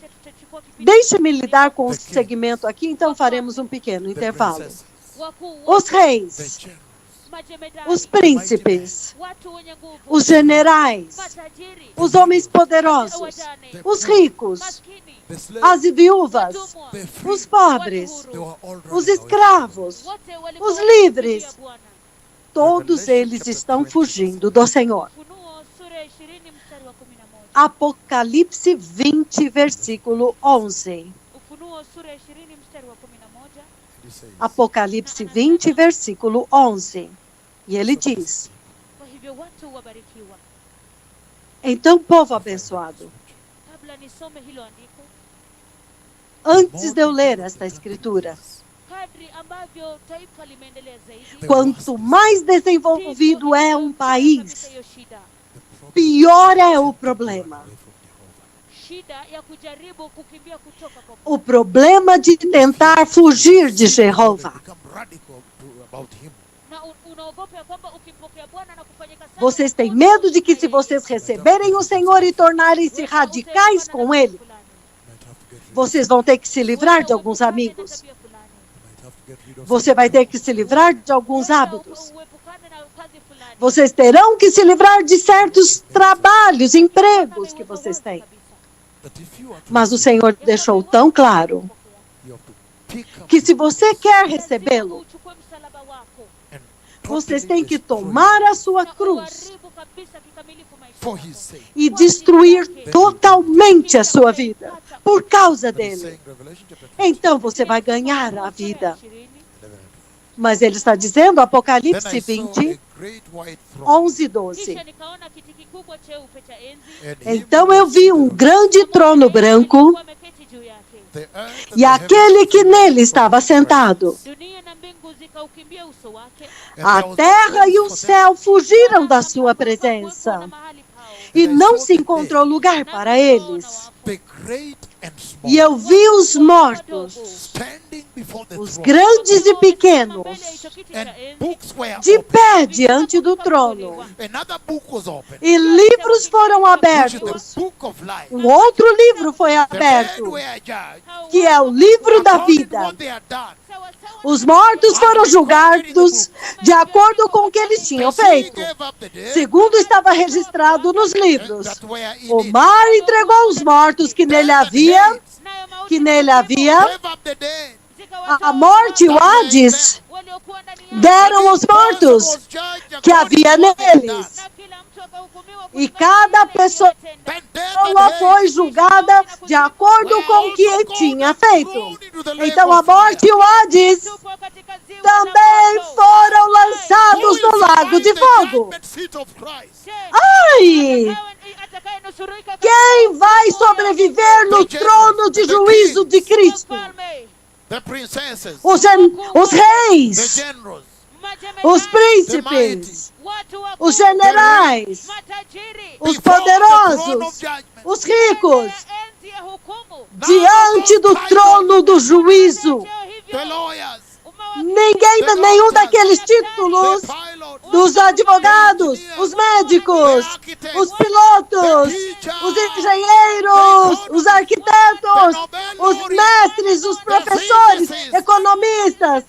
Deixe-me lidar com o segmento aqui, então faremos um pequeno intervalo. Os reis, os príncipes, os generais, os homens poderosos, os ricos, as viúvas, os pobres, os escravos, os livres, todos eles estão fugindo do Senhor. Apocalipse 20, versículo 11. Apocalipse 20, versículo 11. E ele diz: então, povo abençoado, antes de eu ler esta escritura. Quanto mais desenvolvido é um país, pior é o problema. O problema de tentar fugir de Jeová. Vocês têm medo de que, se vocês receberem o Senhor e tornarem-se radicais com Ele, vocês vão ter que se livrar de alguns amigos. Você vai ter que se livrar de alguns hábitos. Vocês terão que se livrar de certos trabalhos, empregos que vocês têm. Mas o Senhor deixou tão claro que, se você quer recebê-lo, vocês têm que tomar a sua cruz e destruir totalmente a sua vida por causa dele. Então você vai ganhar a vida. Mas ele está dizendo, Apocalipse 20, 11 e 12. Então eu vi um grande trono branco e aquele que nele estava sentado. A terra e o céu fugiram da sua presença e não se encontrou lugar para eles. E eu vi os mortos, os grandes e pequenos, de pé diante do trono. E livros foram abertos. Um outro livro foi aberto, que é o livro da vida. Os mortos foram julgados de acordo com o que eles tinham feito, segundo estava registrado nos livros. O mar entregou os mortos que nele havia. A morte e o Hades deram os mortos que havia neles. E cada pessoa foi julgada de acordo com o que tinha feito. Então a morte e o Hades também foram lançados no lago de fogo. Ai! Quem vai sobreviver no trono de juízo de Cristo? Os reis, os príncipes, os generais, os poderosos, os ricos, diante do trono do juízo. Nenhum daqueles títulos dos advogados, os médicos, os pilotos, os engenheiros, os arquitetos, os mestres, os professores, economistas,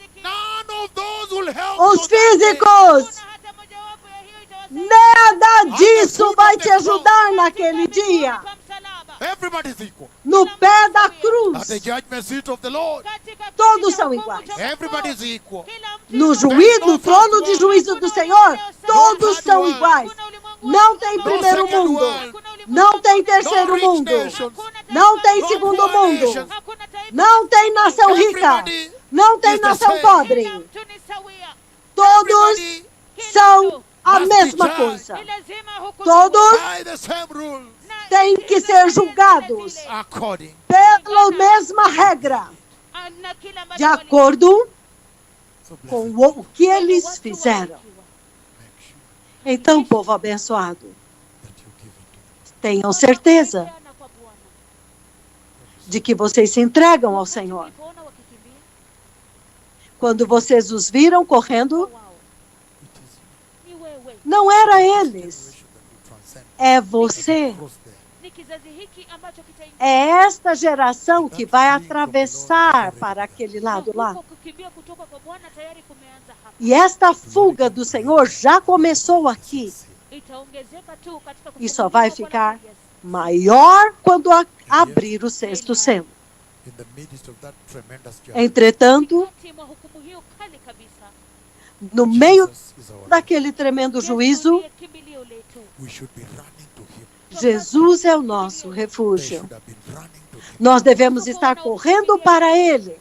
os físicos. Nada disso vai te ajudar naquele dia. No pé da cruz, todos são iguais. No trono de juízo do Senhor, todos são iguais. Não tem primeiro mundo, não tem terceiro mundo, não tem segundo mundo, não tem nação rica, não tem nação pobre. Todos são a mesma coisa. Todos têm que ser julgados pela mesma regra, de acordo com o que eles fizeram. Então, povo abençoado, tenham certeza de que vocês se entregam ao Senhor. Quando vocês os viram correndo, não era eles, é você. É esta geração que vai atravessar para aquele lado lá. E esta fuga do Senhor já começou aqui. E só vai ficar maior quando abrir o sexto selo. Entretanto, no meio daquele tremendo juízo, Jesus é o nosso refúgio. Nós devemos estar correndo para Ele.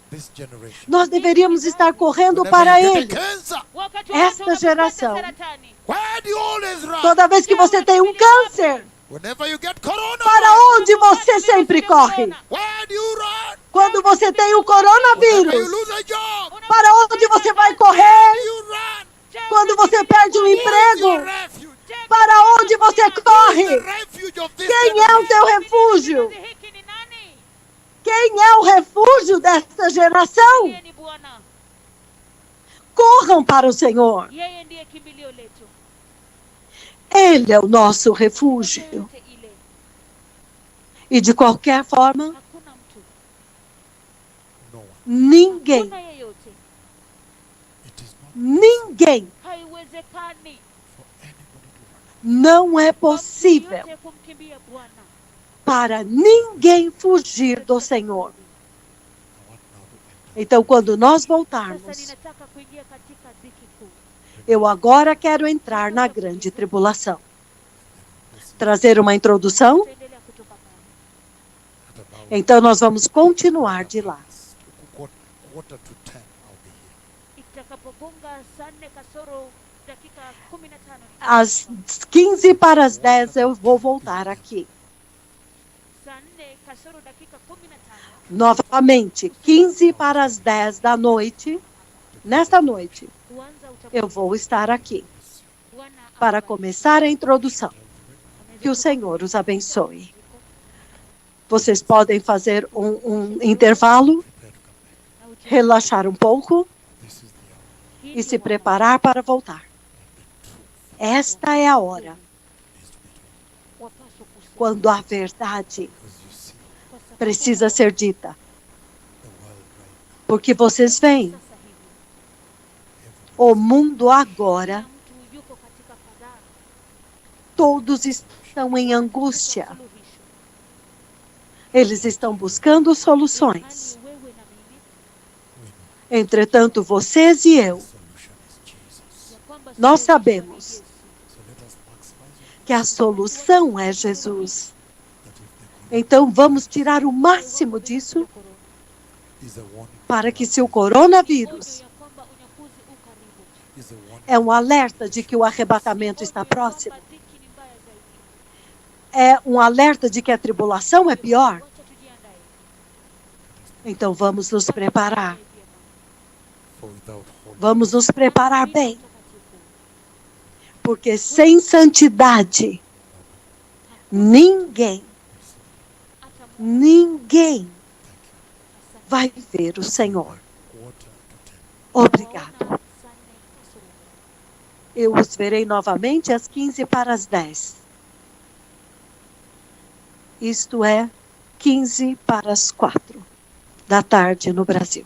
Nós deveríamos estar correndo para Ele. Esta geração, toda vez que você tem um câncer, para onde você sempre corre? Quando você tem o Whenever you coronavírus, lose a job, para onde você vai correr? you run. Quando você perde um Who is your emprego, refuge? para onde você Who is the corre? refuge of this Quem é o generation? teu refúgio? hiki ni nani? Quem é o refúgio desta geração? Yeye ni Bwana. Corram para o Senhor. Yeye ndiye kimbilio letu. Ele é o nosso refúgio. Yote ile. E de qualquer forma, Hakuna mtu. No one. ninguém, Hakuna yeyote. It is not ninguém, Haiwezekani. for anybody to run. não é Kwa mtu possível yeyote kumkimbia Bwana. para ninguém fugir do Senhor. I want now to enter. Então, quando nós Sasa voltarmos, ninataka kuingia katika dhiki kuu. eu agora quero entrar na grande tribulação. Trazer uma introdução? Tutaendelea kutoka pale. At about Então, nós vamos continuar de lá. quarter to 10, I'll be here. Itakapogonga saa 4 kasoro dakika 15 Às 15 para as 10 eu vou voltar aqui. saa 4 kasoro dakika 15 Novamente, 15 para as 10 da noite, nesta noite, kuanza eu vou estar aqui Bwana para awabariki. começar a introdução. Que o Senhor os abençoe. Vocês podem fazer um intervalo, Prepare to come back. Na uji- relaxar um pouco This is the hour hii e ni se wakati preparar para voltar. Esta é a hora needs to be told. wapaswa kusema. quando a verdade Because you see Kwa sababu precisa ser dita. the world right now. Porque vocês veem sasa hivi o mundo agora, kila mtu yuko katika fadhaa, todos estão em angústia. suluhisho. Eles estão buscando soluções. Ilhali wewe na mimi We know Entretanto, vocês e eu, the solution is Jesus. ya kwamba nós suluhisho sabemos So ni Yesu. let us maximize it. que a solução é Jesus. That if the Então, vamos tirar o máximo disso is a warning, para que, se o coronavírus Onyo ya kwamba unyakuzi u karibu. is a warning, é um alerta de que o arrebatamento está Onyo ya próximo, kwamba dhiki ni mbaya zaidi. é um alerta de que a tribulação é pior, Wacha tujiandae. então vamos nos preparar. for without hope, Vamos nos preparar bem, Mtakatifu. porque sem santidade, ninguém Hata ninguém Asante. vai ver o Senhor. quarter to 10. Obrigado. Waona saa 4 kasoro. Eu os verei novamente às 15 para as 10. Isto é, 15 para as 4 da tarde no Brasil.